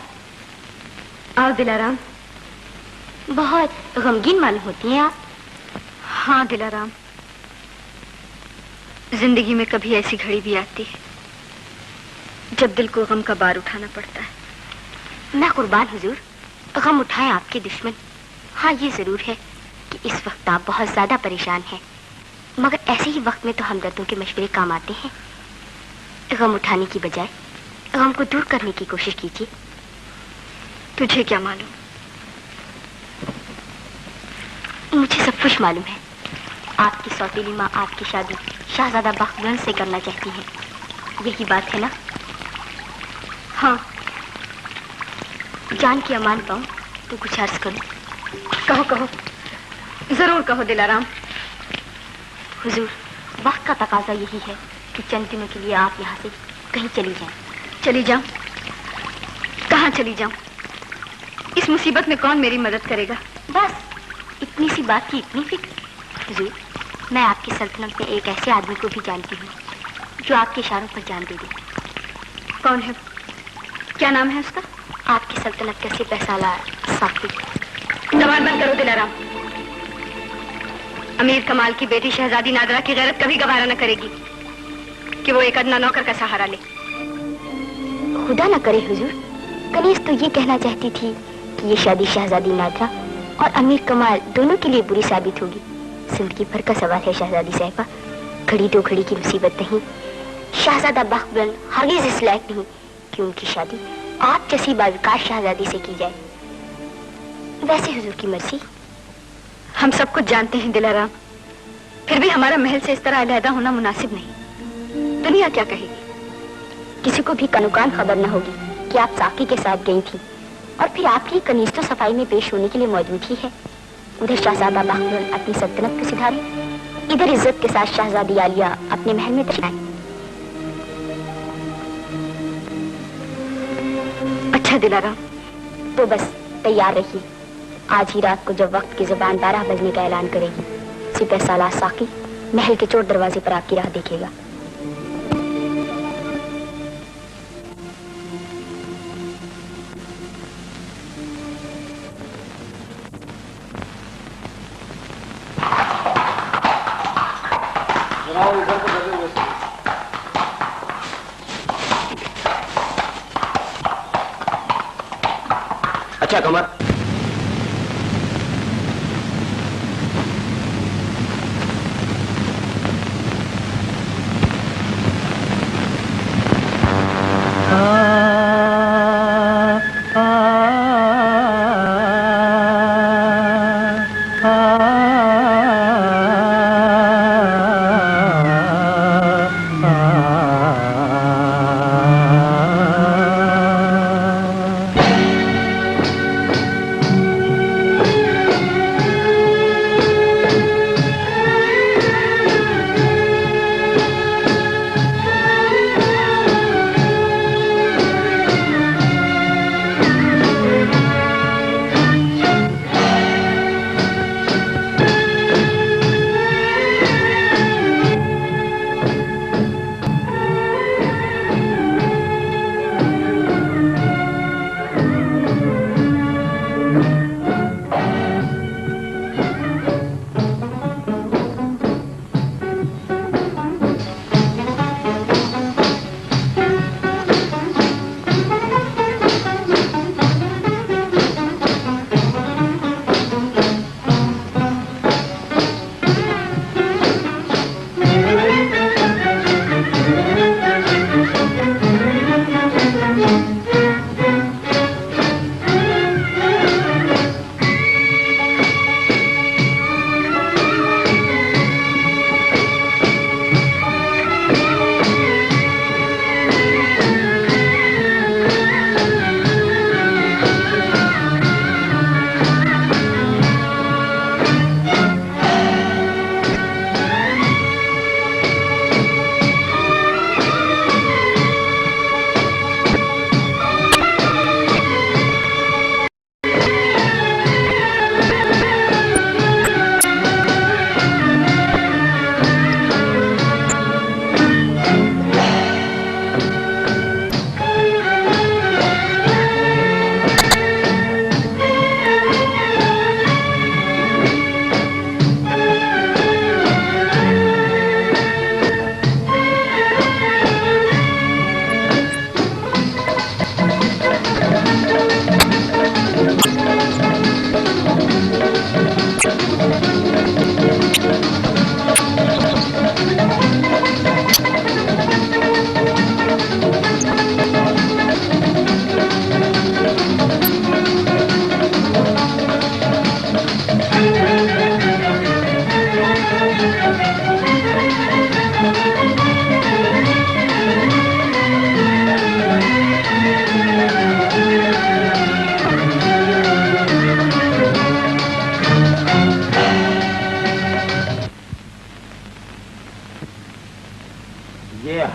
आओ दिलाराम। बहुत गमगीन मालूम होती हैं आप। हाँ दिलाराम, जिंदगी में कभी ऐसी घड़ी भी आती है जब दिल को गम का बार उठाना पड़ता है। मैं कुर्बान हुजूर, गम उठाएं आपके दुश्मन। हाँ ये जरूर है कि इस वक्त आप बहुत ज्यादा परेशान हैं, मगर ऐसे ही वक्त में तो हमदर्दों के मशवरे काम आते हैं। गम उठाने की बजाय गम को दूर करने की कोशिश कीजिए। तुझे क्या मालूम? मुझे सब कुछ मालूम है। आपकी सौतेली माँ आपकी शादी शहजादा बख्तगंज से करना चाहती है, यही बात है ना? हाँ। जान की अमान पाऊं तो कुछ अर्ज करूं। कहो कहो, जरूर कहो दिलाराम। हुजूर, वक्त का तकाजा यही है कि चंद दिनों के लिए आप यहाँ से कहीं चली जाएं। चली जाऊं? कहाँ चली जाऊं? इस मुसीबत में कौन मेरी मदद करेगा? बस इतनी सी बात की इतनी फिक्र? हुजूर, मैं आपकी सल्तनत में एक ऐसे आदमी को भी जानती हूँ जो आपके इशारों पर जान दे दे। कौन है? क्या नाम है उसका? आपकी सल्तनत का सिपहसालार साकी। जबान बंद करो दिलाराम। अमीर कमाल की बेटी शहजादी नादरा की गैरत कभी गवारा न करेगी कि वो एक अदना नौकर का सहारा ले। खुदा न करे हुजूर, कनीज तो ये कहना चाहती थी कि ये शादी शहजादी नादरा और अमीर कमाल दोनों के लिए बुरी साबित होगी। जिंदगी भर का सवाल है शहजादी साहिबा, घड़ी दो घड़ी की मुसीबत नहीं। शहजादा बख्तगंज हरगिज़ इस लायक नहीं कि उनकी शादी आप जैसी बाविकार शहजादी से की जाए। वैसे हुजूर की मर्जी। हम सब कुछ जानते हैं दिलाराम, फिर भी हमारा महल से इस तरह अलहदा होना मुनासिब नहीं। दुनिया क्या कहेगी? किसी को भी कनुकान खबर न होगी कि आप साकी के साथ गई थी, और फिर आपकी कनीज तो सफाई में पेश होने के लिए मौजूद ही है। उधर शहजादा बख्तुल अपनी सल्तनत को सुधारे, इधर इज्जत के साथ शहजादी आलिया अपने महल में तशरीफ लाए। अच्छा दिलाराम, तो बस तैयार रहिए। आज ही रात को जब वक्त की जुबान 12 बजने का ऐलान करेगी, सिपह सालार साकी महल के चोट दरवाजे पर आपकी राह देखेगा। अच्छा कमर,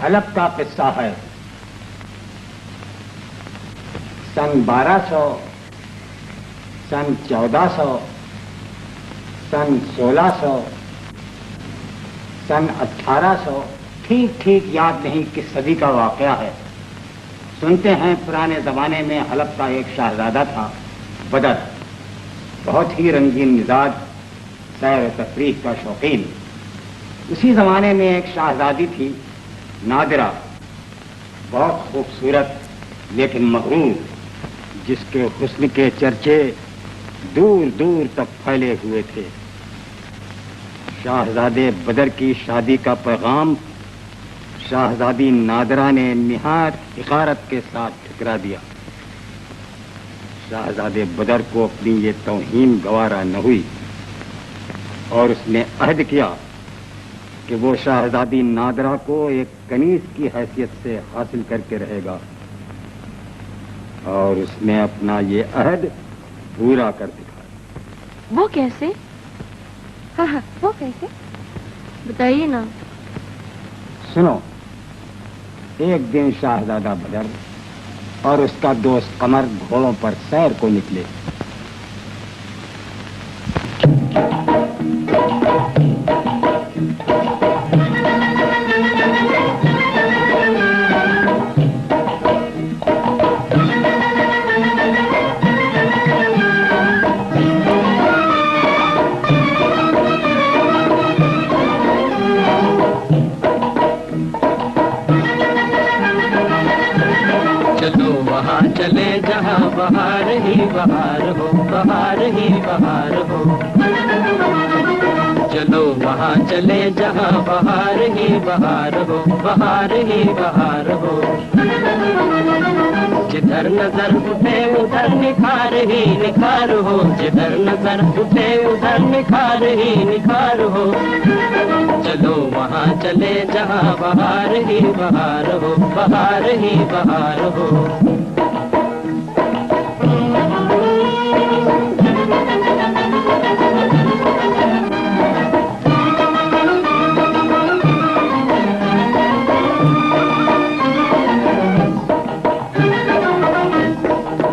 हलफ का किस्सा है। सन 1200, सन 1400, सन 1600, सन 1800, ठीक याद नहीं किस सदी का वाकया है। सुनते हैं पुराने जमाने में हलफ का एक शहजादा था, बदर, बहुत ही रंगीन मिजाज, सैर तफरीह का शौकीन। उसी जमाने में एक शहजादी थी, नादिरा, बहुत खूबसूरत लेकिन मगरूर, जिसके हुस्न के चर्चे दूर दूर तक फैले हुए थे। शाहजादे बदर की शादी का पैगाम शाहजादी नादिरा ने निहायत हिकारत के साथ ठुकरा दिया। शहजादे बदर को अपनी ये तौहीन गवारा न हुई और उसने अहद किया कि वो शहजादी नादरा को एक कनीज की हैसियत से हासिल करके रहेगा, और उसने अपना ये अहद पूरा कर दिखाया। वो कैसे? हाँ, वो कैसे बताइए ना। सुनो, एक दिन शहजादा बदर और उसका दोस्त कमर घोड़ों पर सैर को निकले। चले जहाँ बहार ही बहार हो, बहार ही बहार हो। चलो वहाँ चले जहाँ बहार ही बहार हो, बहार ही बहार हो। जिधर नजर उठे उधर निखार ही निखार हो, जिधर नजर उठे उधर निखार ही निखार हो। चलो वहाँ चले जहाँ बहार ही बहार हो, बहार ही बहार हो।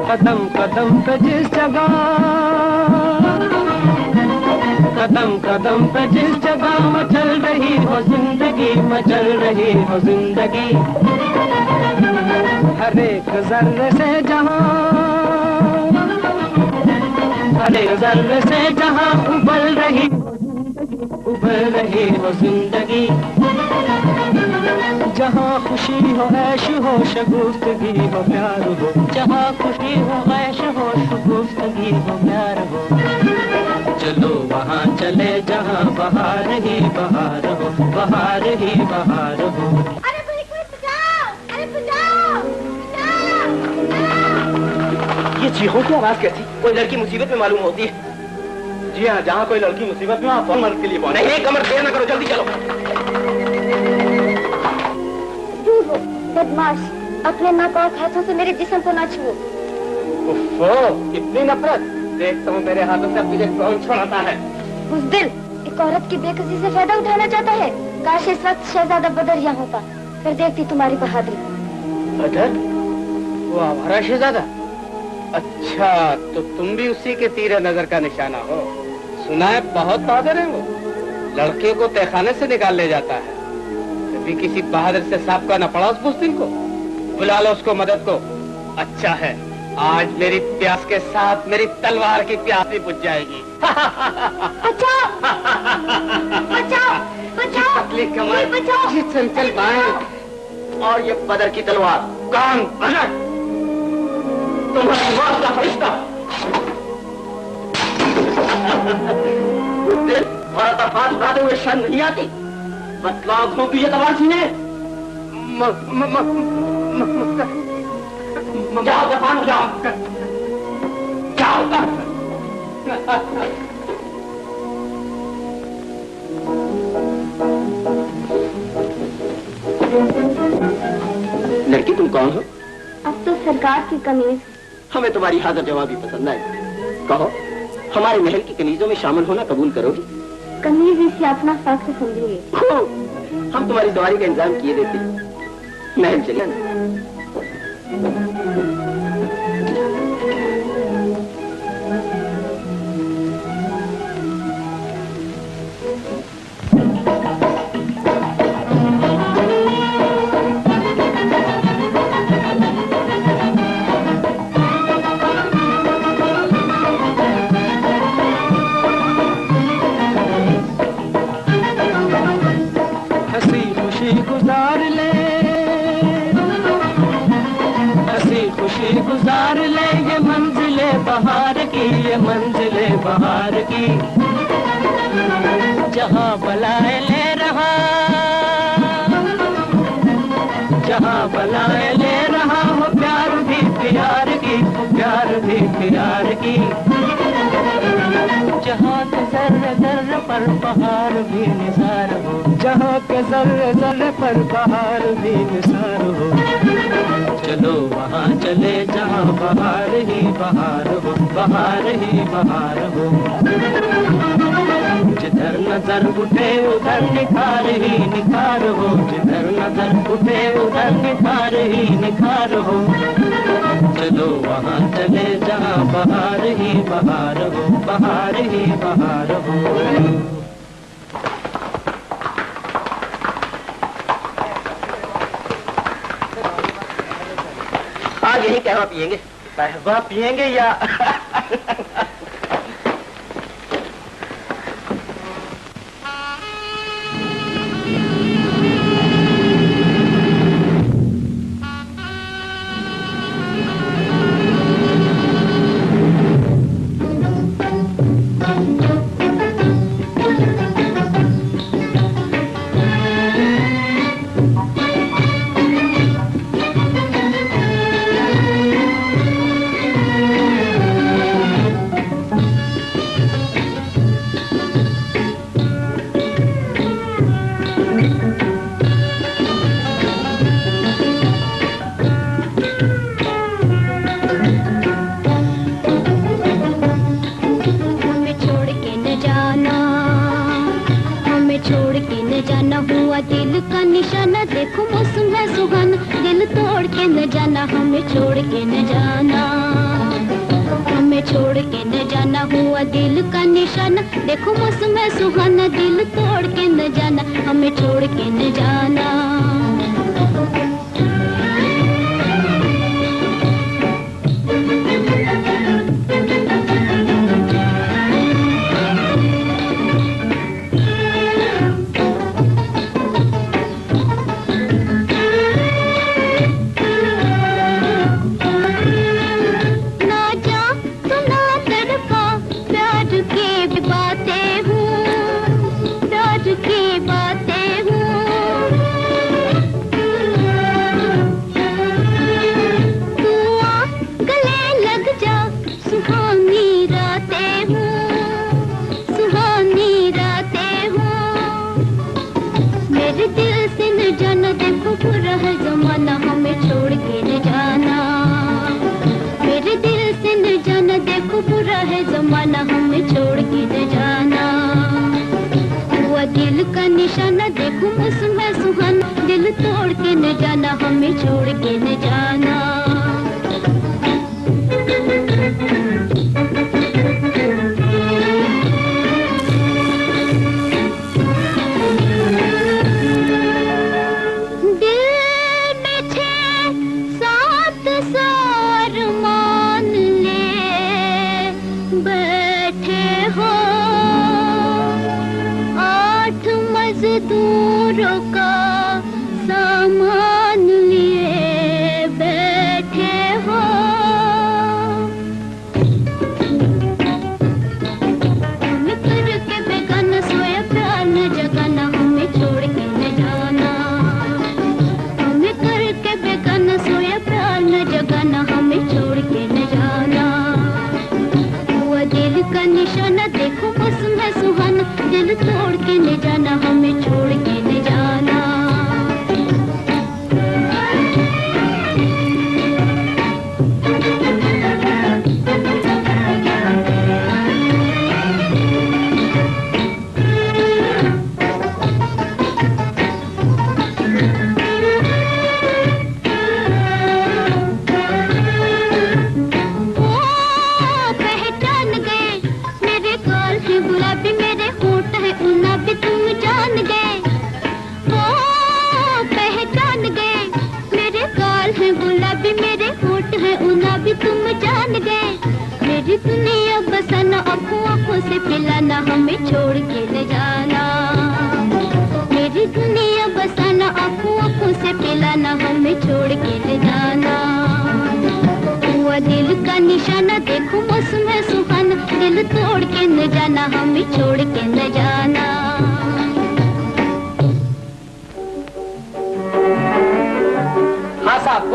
कदम कदम पे जिस जगह, कदम कदम पे जिस जगह मचल रही हो जिंदगी, मचल रही हो जिंदगी। हर एक जर्रे से जहाँ, हर एक जर्रे से जहाँ उबल रही हो जिंदगी, उबल रही हो जिंदगी। जहाँ खुशी हो ऐश हो शगुफ्तगी हो प्यार हो, जहाँ खुशी हो ऐश हो शगुफ्तगी हो प्यार हो। चलो वहाँ चले जहाँ बहार ही बहार हो, बहार ही बहार हो। अरे कोई बचाओ, अरे बचाओ, बचाओ। ये चीखों की आवाज कैसी? कोई लड़की मुसीबत में मालूम होती है। जी हाँ, जहाँ कोई लड़की मुसीबत में आप मर्द के लिए पहुंचे। नहीं कमर, देर न करो, जल्दी चलो। बदमाश, अपने नापाक हाथों से मेरे जिस्म को ना छुओ। इतनी नफरत? देखता हूँ मेरे हाथों से तुझे कौन छोड़ाता है। बुज़दिल, एक औरत की बेकसी से फायदा उठाना चाहता है। काश इस वक्त शहजादा बदर यहाँ होता, फिर देखती तुम्हारी बहादुरी। बदर? वो आवारा शहजादा? अच्छा, तो तुम भी उसी के तीर नजर का निशाना हो। सुना है बहुत बहादुर है वो, लड़के को तहखाने से निकाल ले जाता है। कभी किसी बहादुर से साबका न पड़ा उस बुज़दिल को। बुला लो उसको मदद को। अच्छा है, आज मेरी प्यास के साथ मेरी तलवार की प्यास भी बुझ जाएगी। बचाओ, बचाओ, बचाओ, पतली कमर, ये चंचल बाएं और ये बदर की तलवार। कान बदर, तुम्हारी मौत का फरिश्ता। और तफात उड़ाते हुए शर्म नहीं आती? बतलाओ क्यों की ये तलवार सीने? जाओ जफान, जाओ जाओ। लड़की तुम कौन हो? अब तो सरकार की कमीज। हमें तुम्हारी हाजिर जवाबी पसंद आए। कहो, हमारे महल की कनीजों में शामिल होना कबूल करोगी? कमीज इसे अपना फख्र समझिए। हम तुम्हारी सवारी का इंतजाम किए देते। महल चलिए। गुजार ले ये मंजिले बहार की, ये मंजिले बहार की। जहाँ बलाए ले रहा, जहाँ बलाए ले रहा हो प्यार भी प्यार की, प्यार भी प्यार की। जहाँ के जर्रे जर्रे पर बहार भी निसार हो, जहाँ के जर्रे जर्रे पर बहार भी निसार हो। चलो वहाँ चले जहाँ बहार ही बहार हो, बहार ही बहार हो। जिधर नजर उठे उधर निखार ही निखार हो, जिधर नजर उठे उधर निखार ही निखार हो। चलो वहाँ चले जहाँ बहार ही बहार हो, बहार ही बहार हो। आज यही कहवा पियेंगे? कहवा पियेंगे या देखो मौसम है सुहाना, दिल तोड़ के न जाना, हमें छोड़ के न जाना।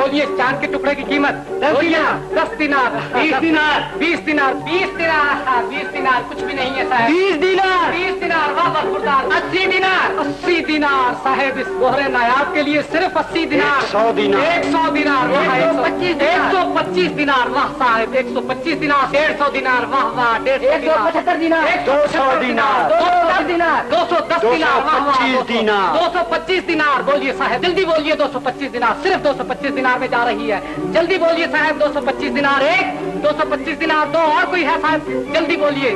बोलिए चांद के टुकड़े की कीमत 10 दिनार 10 दिनार 20 दिनार 20 दिनार 20 दिनार 20 दिनार कुछ भी नहीं है साहब 20 दिनार 20 दिनार वाह बरखुरदार 80 दिनार 80 दिनार साहब इस बोहरे नायाब के लिए सिर्फ 80 दिनार 100 दिनार 100 दिनार वाह 125 दिनार वाह साहब 125 दिनार 150 दिनार वाह वाह 175 दिनार 200 दिनार 210 दिनार 210 दिनार वाह वाह 25 दिनार 225 दिनार बोलिए साहब जल्दी बोलिए 225 दिनार सिर्फ 225 दिनार में जा रही है जल्दी बोलिए साहब 225 दिनार 1 225 दिनार 2 और कोई है साहब जल्दी बोलिए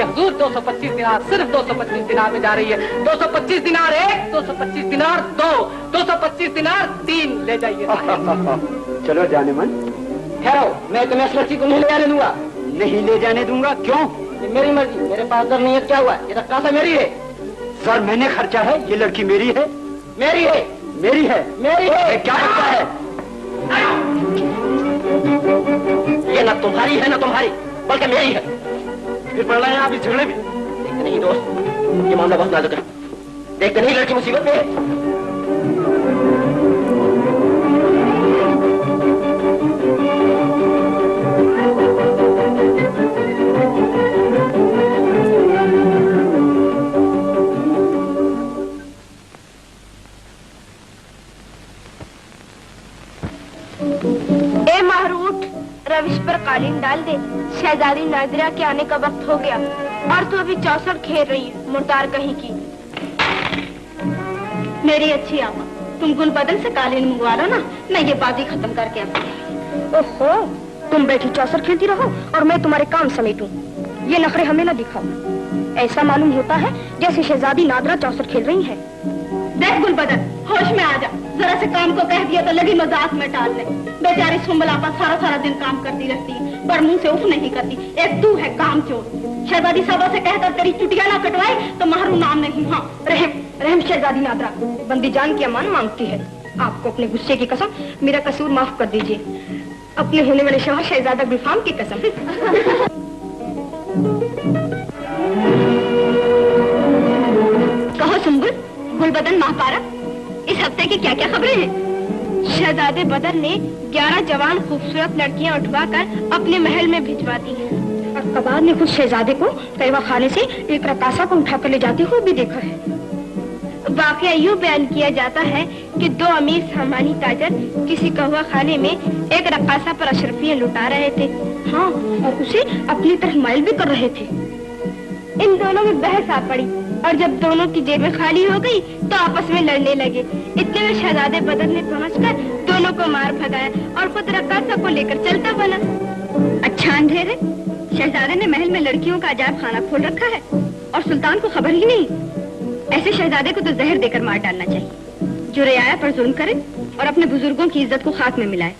हुजूर 225 दिनार सिर्फ 225 दिनार में जा रही है 225 दिनार 1 225 दिनार 2 225 दिनार 3 ले जाइए चलो जाने मन ठहरो मैं तुम्हें इस लड़की को नहीं ले जाने दूंगा नहीं ले जाने दूंगा क्यों ये मेरी मर्जी मेरे पास दर नहीं है क्या हुआ ये रक्कासा मेरी है सर मैंने खर्चा है ये लड़की मेरी है मेरी है मेरी है मेरी है क्या लगता है ये ना तुम्हारी है ना तुम्हारी बल्कि मेरी है फिर पड़ रहे हैं आप इस झगड़े में देखते नहीं दोस्त ये मामला बहुत नाजुक है देखते नहीं लड़की मुसीबत में है रविश पर कालीन डाल दे शहजादी नादिरा के आने का वक्त हो गया और तू अभी चौसर खेल रही है मुर्दार कहीं की मेरी अच्छी आमा तुम गुलबदन से कालीन मंगवा लो ना मैं ये बाजी खत्म करके आती ओहो तुम बैठी चौसर खेलती रहो और मैं तुम्हारे काम समेटूं ये नखरे हमें ना दिखाओ ऐसा मालूम होता है जैसे शहजादी नादिरा चौसर खेल रही है देख गुलबदन होश में आ जा जरा से काम को कह दिया तो लगी मजाक में टालने बेचारी सुम्बलापा सारा दिन काम करती रहती है पर मुंह से उफ नहीं करती एक तू है काम चोर शहजादी साहबा से कहकर तेरी चुटिया ना कटवाए तो मारू नाम नहीं हाँ रहम शहजादी नादिरा बंदी जान की अमान मांगती है आपको अपने गुस्से की कसम मेरा कसूर माफ कर दीजिए अपने होने वाले शौहर शहजादा गुलफाम की कसम कहो सुम्बुल गुलबदन महापारक इस हफ्ते की क्या क्या खबरें हैं शहजादे बदर ने 11 जवान खूबसूरत लड़कियां उठवाकर अपने महल में भिजवा दी हैं और कबार ने खुद शहजादे को कहवा खाने से एक रकासा को उठाकर ले जाते हुए भी देखा है वाकया यूं बयान किया जाता है कि 2 अमीर सामानी ताजर किसी कहवा खाने में एक रकासा पर अशरफियां लुटा रहे थे हाँ और उसे अपनी तरफ माइल भी कर रहे थे इन दोनों में बहस आ पड़ी और जब दोनों की जेबें खाली हो गई तो आपस में लड़ने लगे इतने में शहजादे बदर ने पहुंचकर दोनों को मार भगाया और खुद रकासा को लेकर चलता बना अच्छा अंधेरे शहजादे ने महल में लड़कियों का अजायब खाना खोल रखा है और सुल्तान को खबर ही नहीं ऐसे शहजादे को तो जहर देकर मार डालना चाहिए जो रियाया पर जुल्म करे और अपने बुजुर्गों की इज्जत को खाक में मिलाए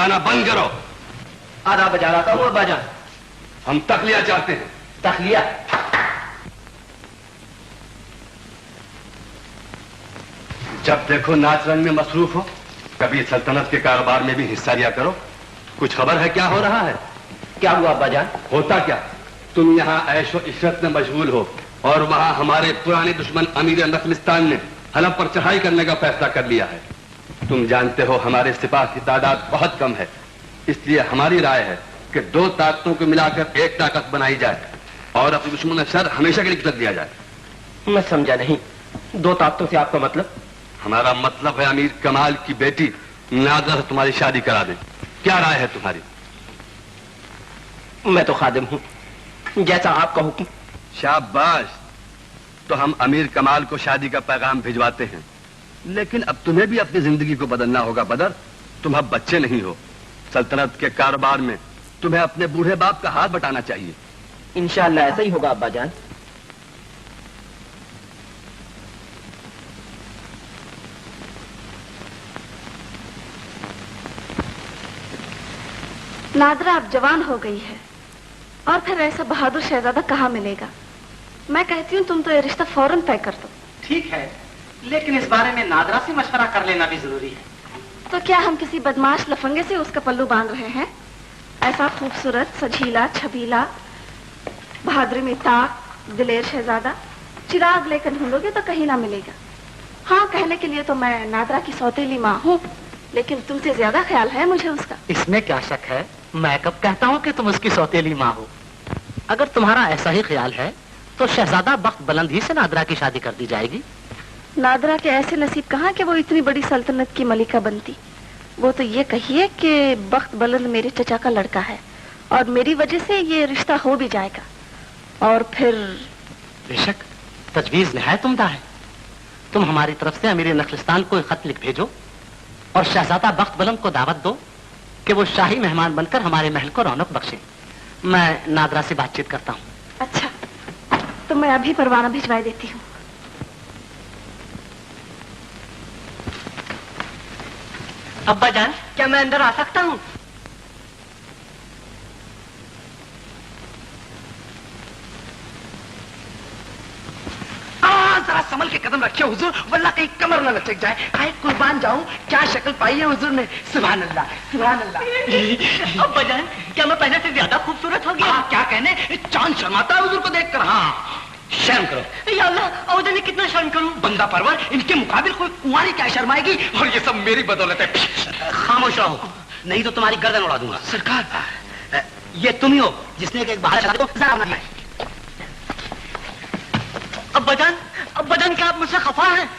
चिल्लाना बंद करो। आधा बजा रहा हूँ अब्बाजान। हम तखलिया चाहते हैं। तखलिया? जब देखो नाच रंग में मसरूफ हो, कभी सल्तनत के कारोबार में भी हिस्सा लिया करो। कुछ खबर है क्या हो रहा है? क्या हुआ अब्बाजान? होता क्या, तुम यहाँ ऐशो इशरत में मशगूल हो और वहां हमारे पुराने दुश्मन अमीर नखलिस्तान ने हलफ पर चढ़ाई करने का फैसला कर लिया है। तुम जानते हो हमारे सिपाह की तादाद बहुत कम है, इसलिए हमारी राय है कि 2 ताकतों को मिलाकर एक ताकत बनाई जाए और अपने दुश्मन सर हमेशा के लिए कर दिया जाए। मैं समझा नहीं, 2 ताकतों से आपका मतलब? हमारा मतलब है अमीर कमाल की बेटी नादरा से तुम्हारी शादी करा दें। क्या राय है तुम्हारी? मैं तो खादिम हूं, जैसा आपका हुक्म। शाबाश। तो हम अमीर कमाल को शादी का पैगाम भिजवाते हैं, लेकिन अब तुम्हें भी अपनी जिंदगी को बदलना होगा बदर। तुम अब बच्चे नहीं हो, सल्तनत के कारोबार में तुम्हें अपने बूढ़े बाप का हाथ बटाना चाहिए। इंशाअल्लाह ऐसा ही होगा अब्बाजान। नादरा अब जवान हो गई है और फिर ऐसा बहादुर शहजादा कहाँ मिलेगा। मैं कहती हूँ तुम तो ये रिश्ता फौरन तय कर दो। ठीक है, लेकिन इस बारे में नादरा से मशवरा कर लेना भी जरूरी है। तो क्या हम किसी बदमाश लफंगे से उसका पल्लू बांध रहे हैं? ऐसा खूबसूरत, सजीला, छबीला, बहादुरी में ताक, दिलेर शहजादा चिराग लेकर ढूंढोगे तो कहीं ना मिलेगा। हाँ, कहने के लिए तो मैं नादरा की सौतेली माँ हूँ, लेकिन तुमसे ज्यादा ख्याल है मुझे उसका। इसमें क्या शक है, मैं कब कहता हूँ कि तुम उसकी सौतेली माँ हो। अगर तुम्हारा ऐसा ही ख्याल है तो शहजादा बख्त बुलंद ही से नादरा की शादी कर दी जाएगी। नादरा के ऐसे नसीब कहाँ कि वो इतनी बड़ी सल्तनत की मलिका बनती। वो तो ये कहिए कि बख्त बुलंद मेरे चचा का लड़का है और मेरी वजह से ये रिश्ता हो भी जाएगा। और फिर बेशक तजवीज नहायत उम्दा है। तुम हमारी तरफ से अमीर नखलिस्तान को एक खत लिख भेजो और शहजादा बख्त बुलंद को दावत दो कि वो शाही मेहमान बनकर हमारे महल को रौनक बख्शे। मैं नादरा से बातचीत करता हूँ। अच्छा, तो मैं अभी परवाना भिजवा देती हूँ। अब्बा जान, क्या मैं अंदर आ सकता हूँ? जरा संभल के कदम रखिए हुजूर, वल्ला कहीं कमर न लचक जाए। हाय कुर्बान जाऊं, क्या शक्ल पाई है हुजूर ने। सुभान अल्लाह, सुभान अल्लाह। अब्बा जान, क्या मैं पहले से ज्यादा खूबसूरत हो गया? क्या कहने, चांद शर्माता है हुजूर को देखकर। हाँ, शर्म करो। या अल्लाह, औदे ने कितना शर्म करूं? बंदा परवर, इनके मुकाबिल कोई कुंवारी क्या शर्माएगी? और ये सब मेरी बदौलत है। खामोश रहो, नहीं तो तुम्हारी गर्दन उड़ा दूंगा। सरकार, ये तुम ही हो जिसने एक बाहर को अब्बा जान, क्या आप मुझसे खफा हैं?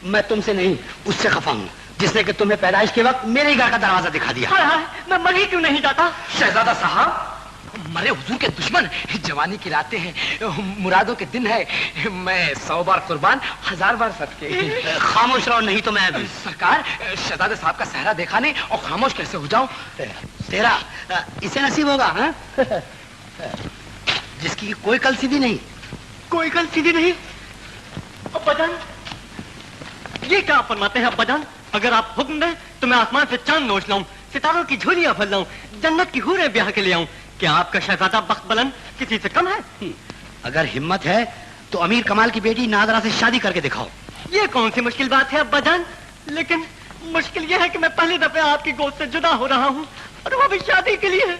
मैं तुमसे नहीं, उससे खफा हूँ जिसने कि तुम्हें पैदाइश के वक्त मेरे ही घर का दरवाजा दिखा दिया। हाँ, मैं मर ही क्यों नहीं जाता? शहजादा साहब, मरे हुजूर के दुश्मन, जवानी की रातें हैं, मुरादों के दिन है। मैं 100 बार कुर्बान, 1000 बार सदके। खामोश रहो, नहीं तो मैं सरकार शहजादे साहब का सहरा देखा नहीं और खामोश कैसे हो जाऊं? तेरा इसे नसीब होगा। हाँ? जिसकी कोई कल सीधी नहीं। कोई कल सीधी नहीं? अब्बाजान, ये क्या फरमाते हैं अब्बाजान? अगर आप हुक्म दें तो मैं आसमान से चांद नोच लाऊं, सितारों की झोलियां भर लाऊं, जन्नत की हूरें ब्याह के ले आऊं। क्या आपका शहजादा बख्त बुलंद किसी से कम है? अगर हिम्मत है तो अमीर कमाल की बेटी नादरा से शादी करके दिखाओ। ये कौन सी मुश्किल बात है अब्बाजान? लेकिन मुश्किल यह है कि मैं पहली दफे आपकी गोद से जुदा हो रहा हूँ और वो भी शादी के लिए।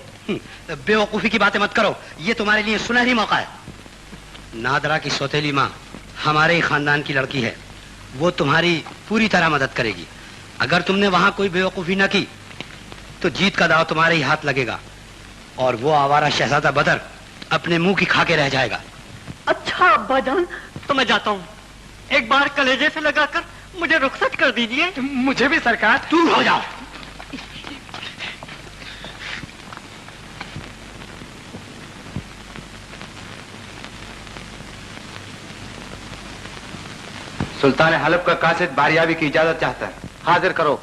बेवकूफी की बातें मत करो, ये तुम्हारे लिए सुनहरी मौका है। नादरा की सौतेली माँ हमारे ही खानदान की लड़की है, वो तुम्हारी पूरी तरह मदद करेगी। अगर तुमने वहां कोई बेवकूफी न की तो जीत का दाव तुम्हारे ही हाथ लगेगा और वो आवारा शहजादा बदर अपने मुंह की खा के रह जाएगा। अच्छा अब्बाजान, तो मैं जाता हूँ। एक बार कलेजे से लगाकर मुझे रुखसत कर दीजिए। मुझे भी सरकार। दूर हो जाओ। सुल्तान हलब का कासिद बारियाबी की इजाजत चाहता है। हाजिर करो।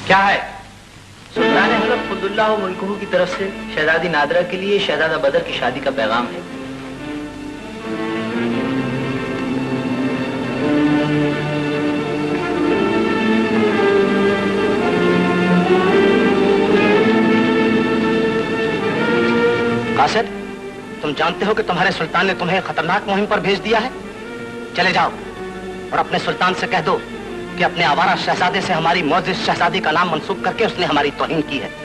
क्या है? अब्दुल्लाह मुल्कुहू की तरफ से शहजादी नादरा के लिए शहजादा बदर की शादी का पैगाम है। कासिद, तुम जानते हो कि तुम्हारे सुल्तान ने तुम्हें खतरनाक मुहिम पर भेज दिया है। चले जाओ और अपने सुल्तान से कह दो कि अपने आवारा शहजादे से हमारी मौजिज़ शहजादी का नाम मंसूब करके उसने हमारी तौहीन की है।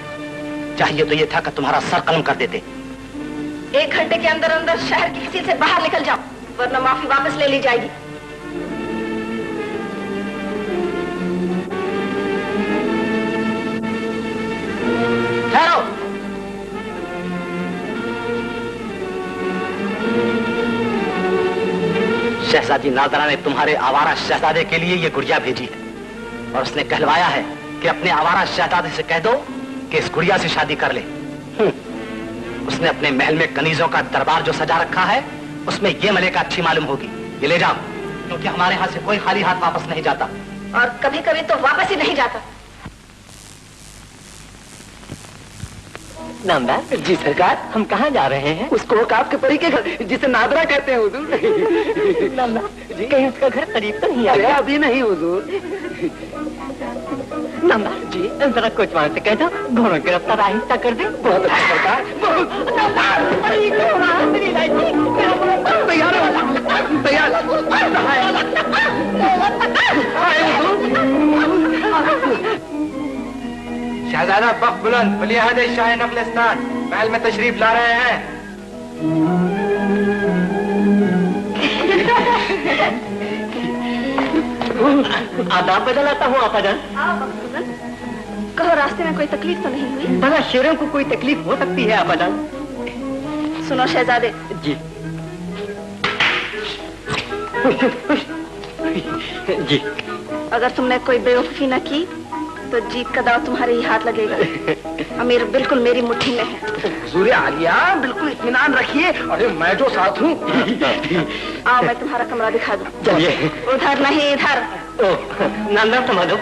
चाहिए तो ये था कि तुम्हारा सर कलम कर देते। 1 घंटे के अंदर अंदर शहर की किसी से बाहर निकल जाओ, वरना माफी वापस ले ली जाएगी। ठहरो। शहजादी नादरा ने तुम्हारे आवारा शहजादे के लिए ये गुड़िया भेजी है और उसने कहलवाया है कि अपने आवारा शहजादे से कह दो कि इस गुड़िया से शादी कर ले। उसने अपने महल में कनीजों का दरबार जो सजा रखा है उसमें ये मलेका अच्छी मालूम होगी। ये ले जाओ, क्योंकि हमारे हाथ से कोई खाली हाथ वापस नहीं जाता। और कभी कभी तो वापस ही नहीं जाता। नामदार जी सरकार, हम कहाँ जा रहे हैं? उसको आपके परी के घर, जिसे नादरा कहते हैं हुजूर। नामदार जी, कहीं उसका घर करीब तो नहीं आया? अभी नहीं हुजूर। नामदार जी, जरा कोचवान से कह दो घोड़ों की रफ्तार आहिस्ता कर दे। बहुत अच्छा सरकार। शहजादा बख्त बुलंद वली अहद शाह नखलिस्तान महल में तशरीफ ला रहे हैं। आदाब बदलाता हूँ आपाजान। कहो, रास्ते में कोई तकलीफ तो नहीं हुई? भला शेरों को कोई तकलीफ हो सकती है आपाजान? सुनो शहजादे जी जी, अगर तुमने कोई बेवकूफी न की तो जीत का दाव तुम्हारे ही हाथ लगेगा। अमीर बिल्कुल मेरी मुट्ठी में है। हुजूर आलिया, बिल्कुल इत्मीनान रखिए। अरे मैं जो साथ हूँ। आओ मैं तुम्हारा कमरा दिखा दूँ। चलिए। उधर नहीं, इधर। नामदार थमा दो।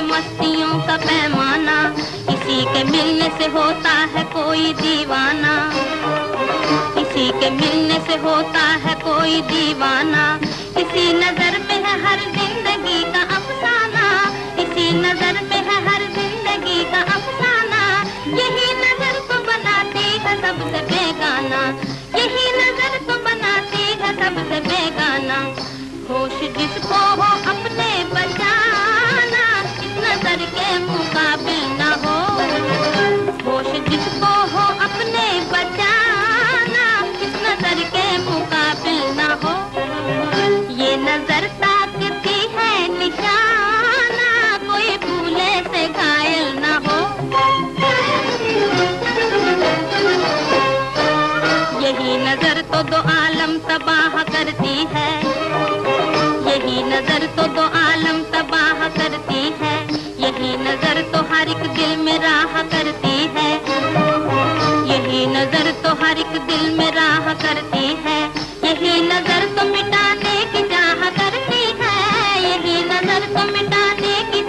मस्तियों का पैमाना, किसी के मिलने से होता है कोई दीवाना, किसी के मिलने से होता है कोई दीवाना। इसी नजर में है हर जिंदगी का अफसाना, इसी नजर में है हर जिंदगी का अफसाना। यही नजर को बनाती है सबसे बेगाना, यही नजर को बनाती है सबसे बेगाना। होश जिसको हो अपने बचाना, इस नजर के मुकाबिल न हो। होश जिसको हो अपने बचाना, इस नजर के मुकाबिल न हो। ये नजर ताकती है निशाना, कोई भूले से घायल न हो। यही नजर तो दो आलम तबाह करती है, यही नजर तो दो आलम तबाह करती है। यही नजर तो हर एक दिल में राह करती है, यही नजर तो हर एक दिल में राह करती है। यही नजर तो मिटाने की चाह करती है, यही नजर तो मिटाने की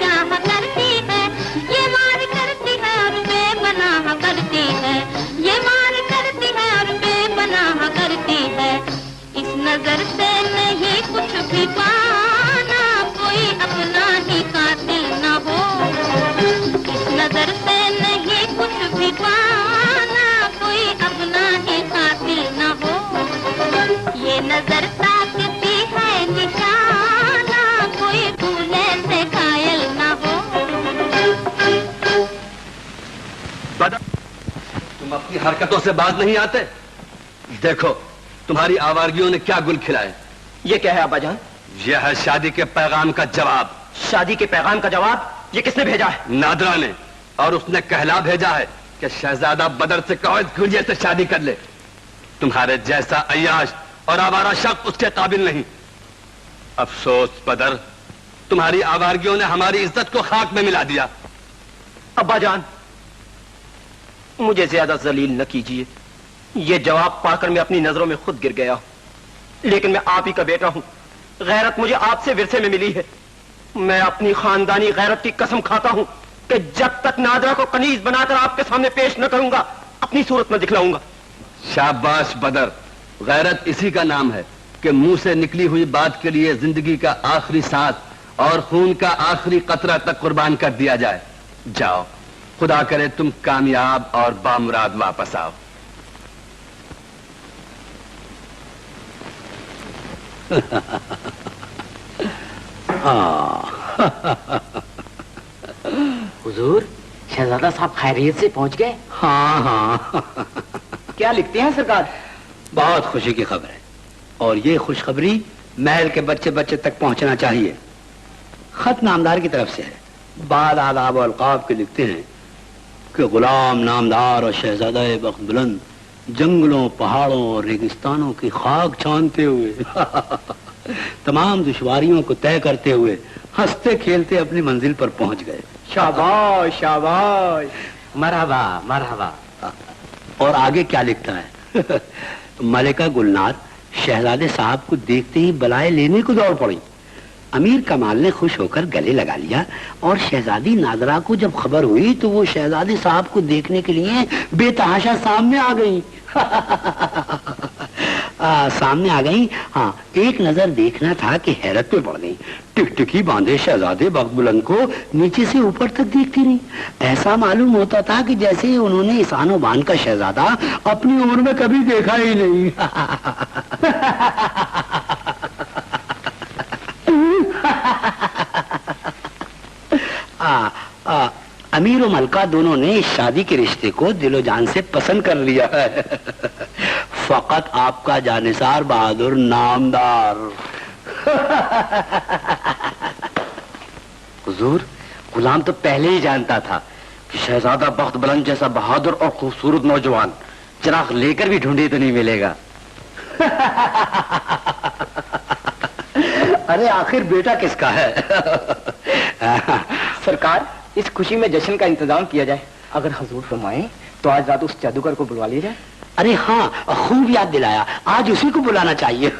नजर ताकती है निशाना, कोई भूले से घायल ना हो। तुम अपनी हरकतों से बाज नहीं आते? देखो तुम्हारी आवारगियों ने क्या गुल खिलाए। ये क्या है अब्बाजान? यह है शादी के पैगाम का जवाब। शादी के पैगाम का जवाब? ये किसने भेजा है? नादरा ने, और उसने कहला भेजा है कि शहजादा बदर से कहो इस गुड़िया से शादी कर ले। तुम्हारे जैसा अय्याश और आवारा शख्स उसके काबिल नहीं। अफसोस बदर, तुम्हारी आवारगियों ने हमारी इज्जत को खाक में मिला दिया। अब्बाजान, मुझे ज्यादा जलील न कीजिए। ये जवाब पाकर मैं अपनी नजरों में खुद गिर गया हूं, लेकिन मैं आप ही का बेटा हूं। गैरत मुझे आपसे विरसे में मिली है। मैं अपनी खानदानी गैरत की कसम खाता हूं कि जब तक नादरा को कनीज बनाकर आपके सामने पेश न करूंगा, अपनी सूरत में दिखलाऊंगा। शाबाश बदर, गैरत इसी का नाम है कि मुंह से निकली हुई बात के लिए जिंदगी का आखिरी सांस और खून का आखिरी कतरा तक कुर्बान कर दिया जाए। जाओ, खुदा करे तुम कामयाब और बामुराद वापस आओ। हुजूर, शहजादा साहब खैरियत से पहुंच गए? हाँ हाँ। क्या लिखते हैं सरकार? बहुत खुशी की खबर है, और ये खुशखबरी महल के बच्चे बच्चे तक पहुंचना चाहिए। खत नामदार की तरफ से है। बाद आदाब और अलकाब के लिखते हैं कि गुलाम नामदार और शहजादा बख्त बुलंद जंगलों, पहाड़ों और रेगिस्तानों की खाक छानते हुए तमाम दुश्वारियों को तय करते हुए हंसते खेलते अपनी मंजिल पर पहुंच गए। शाबाश शाबाश, मरहबा मरहबा। और आगे क्या लिखता है? मलिका गुलनार शहजादे साहब को देखते ही बलाए लेने को दौड़ पड़ी। अमीर कमाल ने खुश होकर गले लगा लिया, और शहजादी नादरा को जब खबर हुई तो वो शहजादे साहब को देखने के लिए बेतहाशा सामने आ गई। सामने आ गई। हाँ, एक नजर देखना था कि हैरत में पड़ गई। टिकटिकी बांधे शहजादे बख्त बुलंद को नीचे से ऊपर तक देखती रही। ऐसा मालूम होता था कि जैसे उन्होंने इसानो बान का शहजादा अपनी उम्र में कभी देखा ही नहीं। अमीर और मलका दोनों ने इस शादी के रिश्ते को दिलो जान से पसंद कर लिया है। फकत आपका जानिसार बहादुर नामदार। हुजूर, गुलाम तो पहले ही जानता था कि शहजादा बख्त बुलंद जैसा बहादुर और खूबसूरत नौजवान चिराग लेकर भी ढूंढे तो नहीं मिलेगा। अरे आखिर बेटा किसका है? सरकार, इस खुशी में जश्न का इंतजाम किया जाए। अगर हजूर फरमाएं तो आज रात उस जादूगर को बुलवा लिया जाए। अरे हाँ, खूब याद दिलाया, आज उसी को बुलाना चाहिए।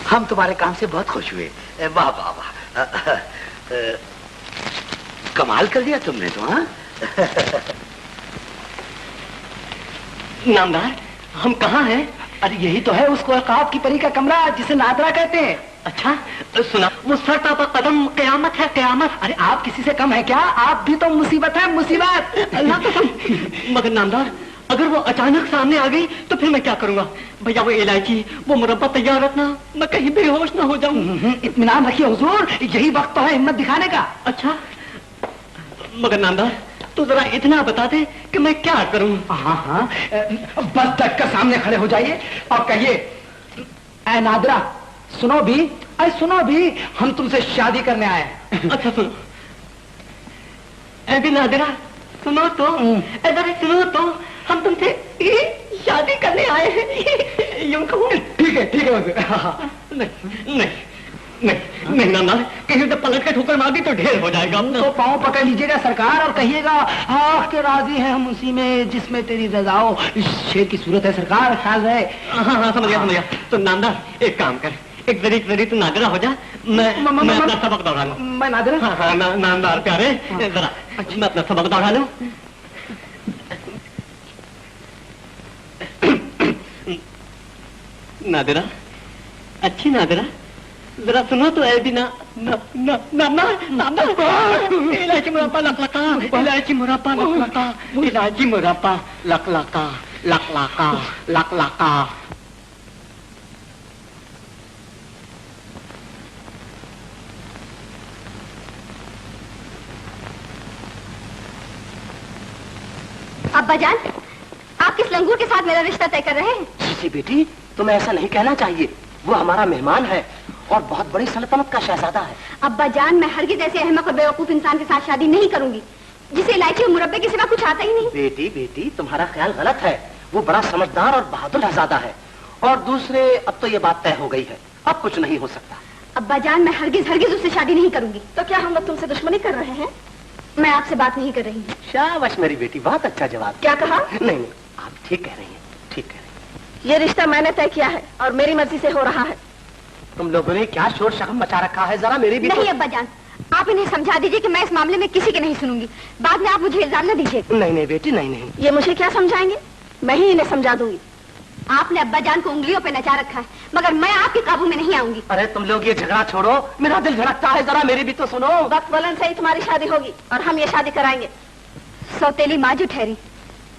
हम तुम्हारे काम से बहुत खुश हुए। वाह वाह वाह, कमाल कर दिया तुमने तो। हाँ नामदार, हम कहाँ हैं? अरे यही तो है उसको अल्काफ की परी का कमरा जिसे नादरा कहते हैं। अच्छा सुना, वो सर पर कदम कयामत है कयामत। अरे आप किसी से कम है क्या? आप भी तो मुसीबत है मुसीबत। अल्लाह कसम। मगर नामदार, अगर वो अचानक सामने आ गई तो फिर मैं क्या करूंगा? भैया वो इलायची, वो मुरब्बा तैयार रखना, मैं कहीं बेहोश ना हो जाऊं। इत्मीनान रखिए हुजूर, यही वक्त तो है हिम्मत दिखाने का। अच्छा मगर नामदार, तो जरा इतना बता दे कि मैं क्या करूं? हाँ हाँ, बस तक का सामने खड़े हो जाइए और कहिए, ऐ नादरा सुनो भी, अरे सुनो भी, हम तुमसे शादी करने आए हैं। अच्छा सुनो, ऐ भी नादरा सुनो तो, जरा सुनो तो, हम तुमसे शादी करने आए हैं, यूं कहूं? ठीक है हुजूर। नहीं नामदार, कहीं तो पलट के ठोकर मार दी तो ढेर हो जाएगा। तो पाँव पकड़ लीजिएगा सरकार और कहिएगा, हाँ के राजी हैं हम उसी में जिसमें तेरी रजाओ। शेर की सूरत है सरकार, ख्याल रहे। हाँ समझ गया। तो नामदार एक काम कर, एक जरी तू नादरा हो जा, मैं अपना सबक दोहरा लूं। मैं नादरा? हाँ नामदार प्यारे, जरा मैं अपना सबक दोहरा लूं। नादरा, अच्छी नादरा, जरा सुनो तो ऐ भी ना इलायची मुरब्बा लकलका, इलायची मुरब्बा लकलका, इलायची मुरब्बा लकलका लकलका लकलका। अब्बा जान, आप किस लंगूर के साथ मेरा रिश्ता तय कर रहे हैं? जी बेटी, तुम्हें ऐसा नहीं कहना चाहिए। वो हमारा मेहमान है और बहुत बड़ी सल्तनत का शहजादा है। अब्बा जान, मैं हरगिज ऐसे अहमक और बेवकूफ इंसान के साथ शादी नहीं करूंगी जिसे इलायची और मुरब्बे के सिवा कुछ आता ही नहीं। बेटी तुम्हारा ख्याल गलत है। वो बड़ा समझदार और बहादुर शहजादा है। और दूसरे, अब तो ये बात तय हो गई है, अब कुछ नहीं हो सकता। अब्बा जान, मैं हरगिज उससे शादी नहीं करूंगी। तो क्या हम लोग तुमसे दुश्मनी कर रहे हैं? मैं आपसे बात नहीं कर रही हूँ। शाबाश मेरी बेटी, बहुत अच्छा जवाब। क्या कहा? नहीं आप ठीक कह रही हैं, ठीक कह रही हैं। ये रिश्ता मैंने तय किया है और मेरी मर्जी से हो रहा है। तुम लोगों ने क्या शोर शगम मचा रखा है, जरा मेरी भी नहीं अब्बा जान, आप इन्हें समझा दीजिए कि मैं इस मामले में किसी की नहीं सुनूंगी। बाद में आप मुझे इल्जाम न दीजिए। नहीं बेटी, नहीं। ये मुझे क्या समझाएंगे? मैं ही इन्हें समझा दूंगी। आपने अब्बा जान को उंगलियों पे नचा रखा है, मगर मैं आपके काबू में नहीं आऊंगी। अरे तुम लोग ये झगड़ा छोड़ो, मेरा दिल धड़कता है, जरा मेरी भी तो सुनो। वक्त वलन से ही तुम्हारी शादी होगी और हम ये शादी कराएंगे। सौतेली माँ जो ठहरी,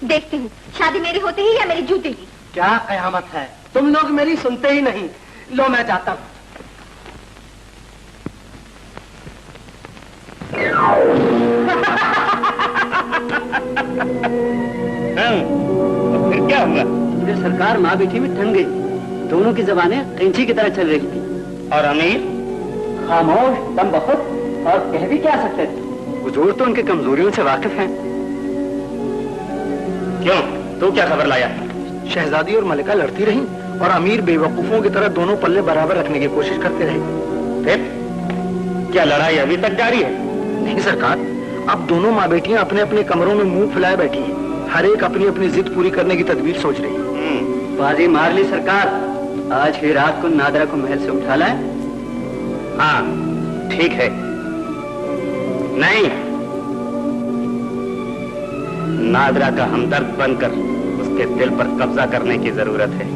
देखती हूँ शादी मेरी होती ही या मेरी जूती की। क्या कयामत है, तुम लोग मेरी सुनते ही नहीं। लो मैं जाता हूँ। फिर क्या हुआ? फिर सरकार माँ बेटी में ठन गई। दोनों की जबानें कैंची की तरह चल रही थी। और अमीर खामोश, दम बहुत, और कह भी क्या सकते थे। हुजूर तो उनकी कमजोरियों से वाकिफ हैं। क्यों, तू क्या खबर लाया? शहजादी और मलिका लड़ती रहीं और अमीर बेवकूफों की तरह दोनों पल्ले बराबर रखने की कोशिश करते रहे। फिर क्या लड़ाई अभी तक जारी है? नहीं सरकार, अब दोनों माँ बेटियां अपने अपने कमरों में मुंह फुलाए बैठी हैं। हर एक अपनी अपनी जिद पूरी करने की तदबीर सोच रही है। बाजी मार ली सरकार, आज ही रात को नादरा को महल से उठा लाए। हाँ ठीक है। नहीं, नादरा का हमदर्द बनकर उसके दिल पर कब्जा करने की जरूरत है।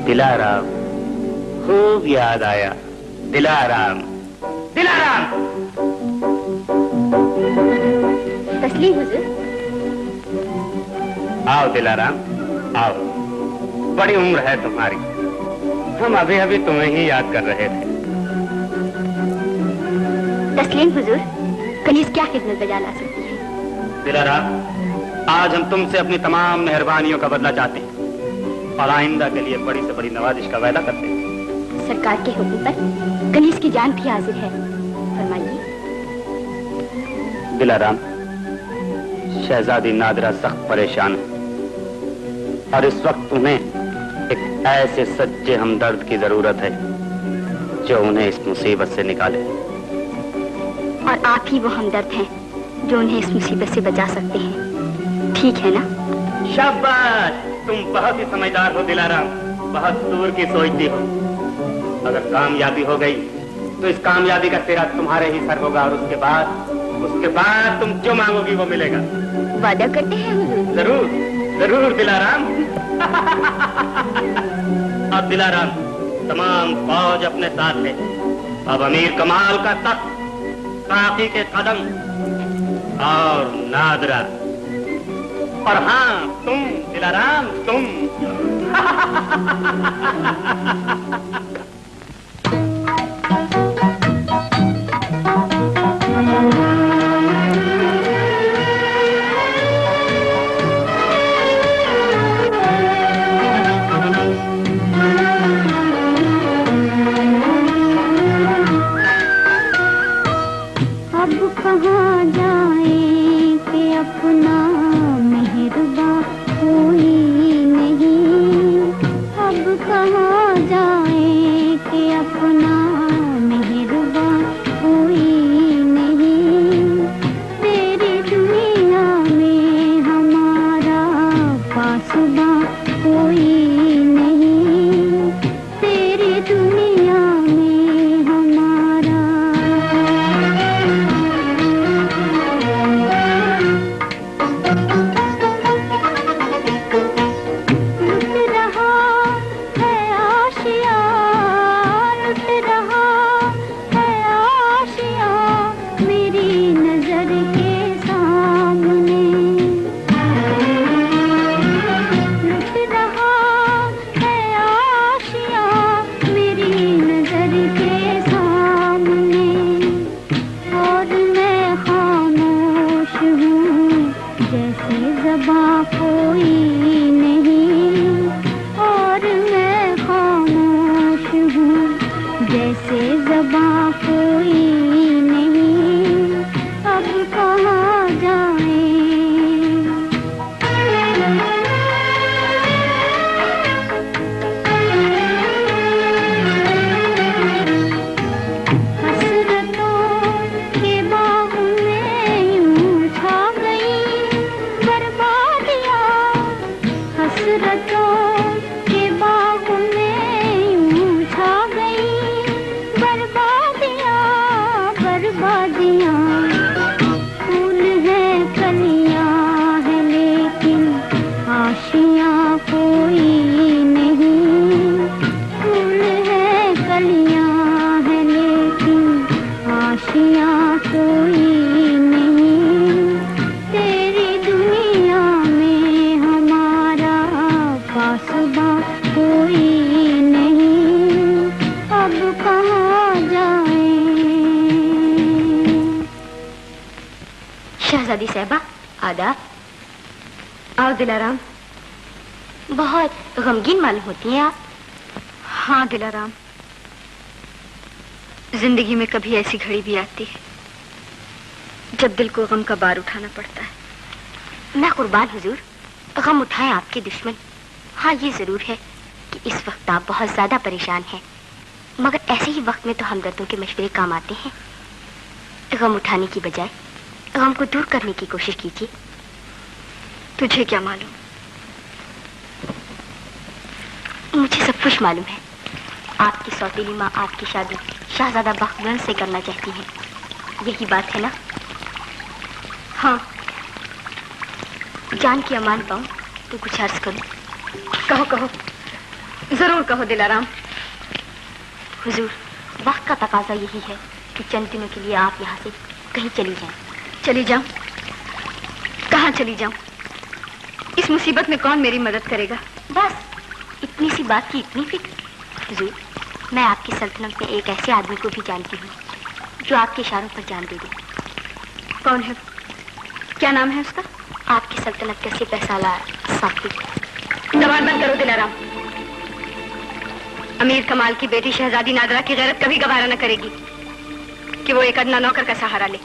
दिलाराम, खूब याद आया। दिलाराम, दिलाराम। तस्लीम हुजूर। आओ दिलाराम, आओ। बड़ी उम्र है तुम्हारी, हम अभी अभी तुम्हें ही याद कर रहे थे। तस्लीम हुजूर, कनीज क्या खिदमत बजा ला सकती है? दिलाराम, आज हम तुमसे अपनी तमाम मेहरबानियों का बदला चाहते हैं और आइंदा के लिए बड़ी से बड़ी नवाजिश का वायदा करते हैं। सरकार के हुक्म पर कनीज की जान भी हाजिर है, फरमाइए। दिलाराम, शहजादी नादरा सख्त परेशान है और इस वक्त उन्हें एक ऐसे सच्चे हमदर्द की जरूरत है जो उन्हें इस मुसीबत से निकाले। और आप ही वो हमदर्द हैं जो उन्हें इस मुसीबत से बचा सकते हैं, ठीक है ना? शाबाश, तुम बहुत ही समझदार हो दिलाराम, बहुत दूर की सोचती हो। अगर कामयाबी हो गई तो इस कामयाबी का तेरा तुम्हारे ही सर होगा, और उसके बाद तुम जो मांगोगी वो मिलेगा। वादा करते हैं हुजूर? जरूर जरूर दिलाराम। अब दिलाराम तमाम फौज अपने साथ है। अब अमीर कमाल का तख्त, साकी के कदम और नादरा, और हाँ तुम दिलाराम, तुम। कहाँ जाए कि अपना मेहरबा कोई नहीं, अब कहाँ जाए कि अपना मेहरबा कोई नहीं, तेरी दुनिया में हमारा पासबा कोई नहीं, तेरी दुनिया में हमारा। शहजादी साहिबा आदाब। आओ दिलाराम, बहुत गमगीन मालूम होती हैं आप। हाँ दिलाराम, जिंदगी में कभी ऐसी घड़ी भी आती है जब दिल को गम का बार उठाना पड़ता है। मैं कुर्बान हुजूर, गम उठाएं आपके दुश्मन। हाँ ये जरूर है कि इस वक्त आप बहुत ज्यादा परेशान हैं, मगर ऐसे ही वक्त में तो हमदर्दों के मशवरे काम आते हैं। गम उठाने की बजाय गम को दूर करने की कोशिश कीजिए। तुझे क्या मालूम? मुझे सब कुछ मालूम है। आपकी सौतेली माँ आपकी शादी शहजादा बख्तबुलंद से करना चाहती है, यही बात है ना? हाँ। जान की अमान पाऊं तो कुछ अर्ज करूं। कहो कहो, जरूर कहो दिलाराम। हुजूर, वक्त का तकाजा यही है कि चंद दिनों के लिए आप यहाँ से कहीं चली जाएं। चली जाऊं? कहाँ चली जाऊं? इस मुसीबत में कौन मेरी मदद करेगा? बस इतनी सी बात की इतनी फिक्र? हुजूर, मैं आपकी सल्तनत में एक ऐसे आदमी को भी जानती हूँ जो आपके इशारों पर जान दे दे। कौन है? क्या नाम है उसका? आपकी सल्तनत के सिपह सालार साकी। जबान बंद करो दिलाराम। अमीर कमाल की बेटी शहजादी नादरा की गैरत कभी गवारा न करेगी कि वो एक अदना नौकर का सहारा ले।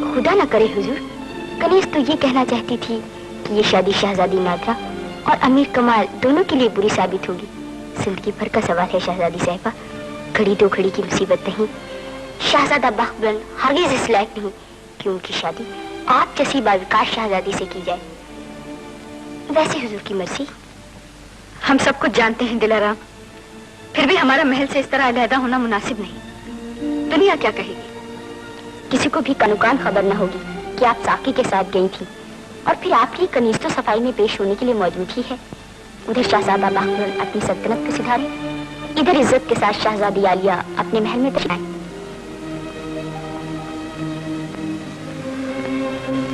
खुदा न करे हुजूर, कनीज तो ये कहना चाहती थी कि ये शादी शहजादी नादरा और अमीर कमाल दोनों के लिए बुरी साबित होगी। जिंदगी भर का सवाल है शहजादी साहिबा, घड़ी दो घड़ी की मुसीबत नहीं। शहजादा बख्तबुलंद हरगिज़ इस लायक नहीं कि उनकी शादी आप जैसी बाविकार शहजादी से की जाए। वैसे हुजूर की मर्जी। हम सब कुछ जानते हैं दिलाराम, फिर भी हमारा महल से इस तरह अलहदा होना मुनासिब नहीं। दुनिया क्या कहेगी? किसी को भी कानुकान खबर न होगी कि आप साकी के साथ गई थी, और फिर आपकी कनीज तो सफाई में पेश होने के लिए मौजूद ही है। उधर शहजादा बाखुरन अपनी सल्तनत को सिधारे, इधर इज्जत के साथ शहजादी आलिया अपने महल में तशरीफ लाए।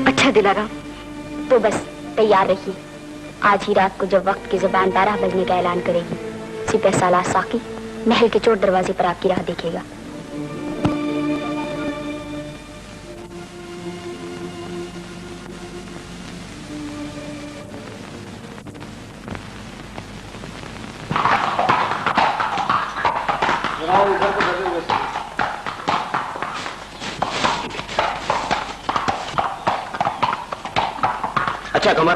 अच्छा दिलाराम, तो बस तैयार रहिए। आज ही रात को जब वक्त की जुबान 12 बजने का ऐलान करेगी, सिपह सालार साकी महल के चोट दरवाजे पर आपकी राह देखेगा। अच्छा कमर,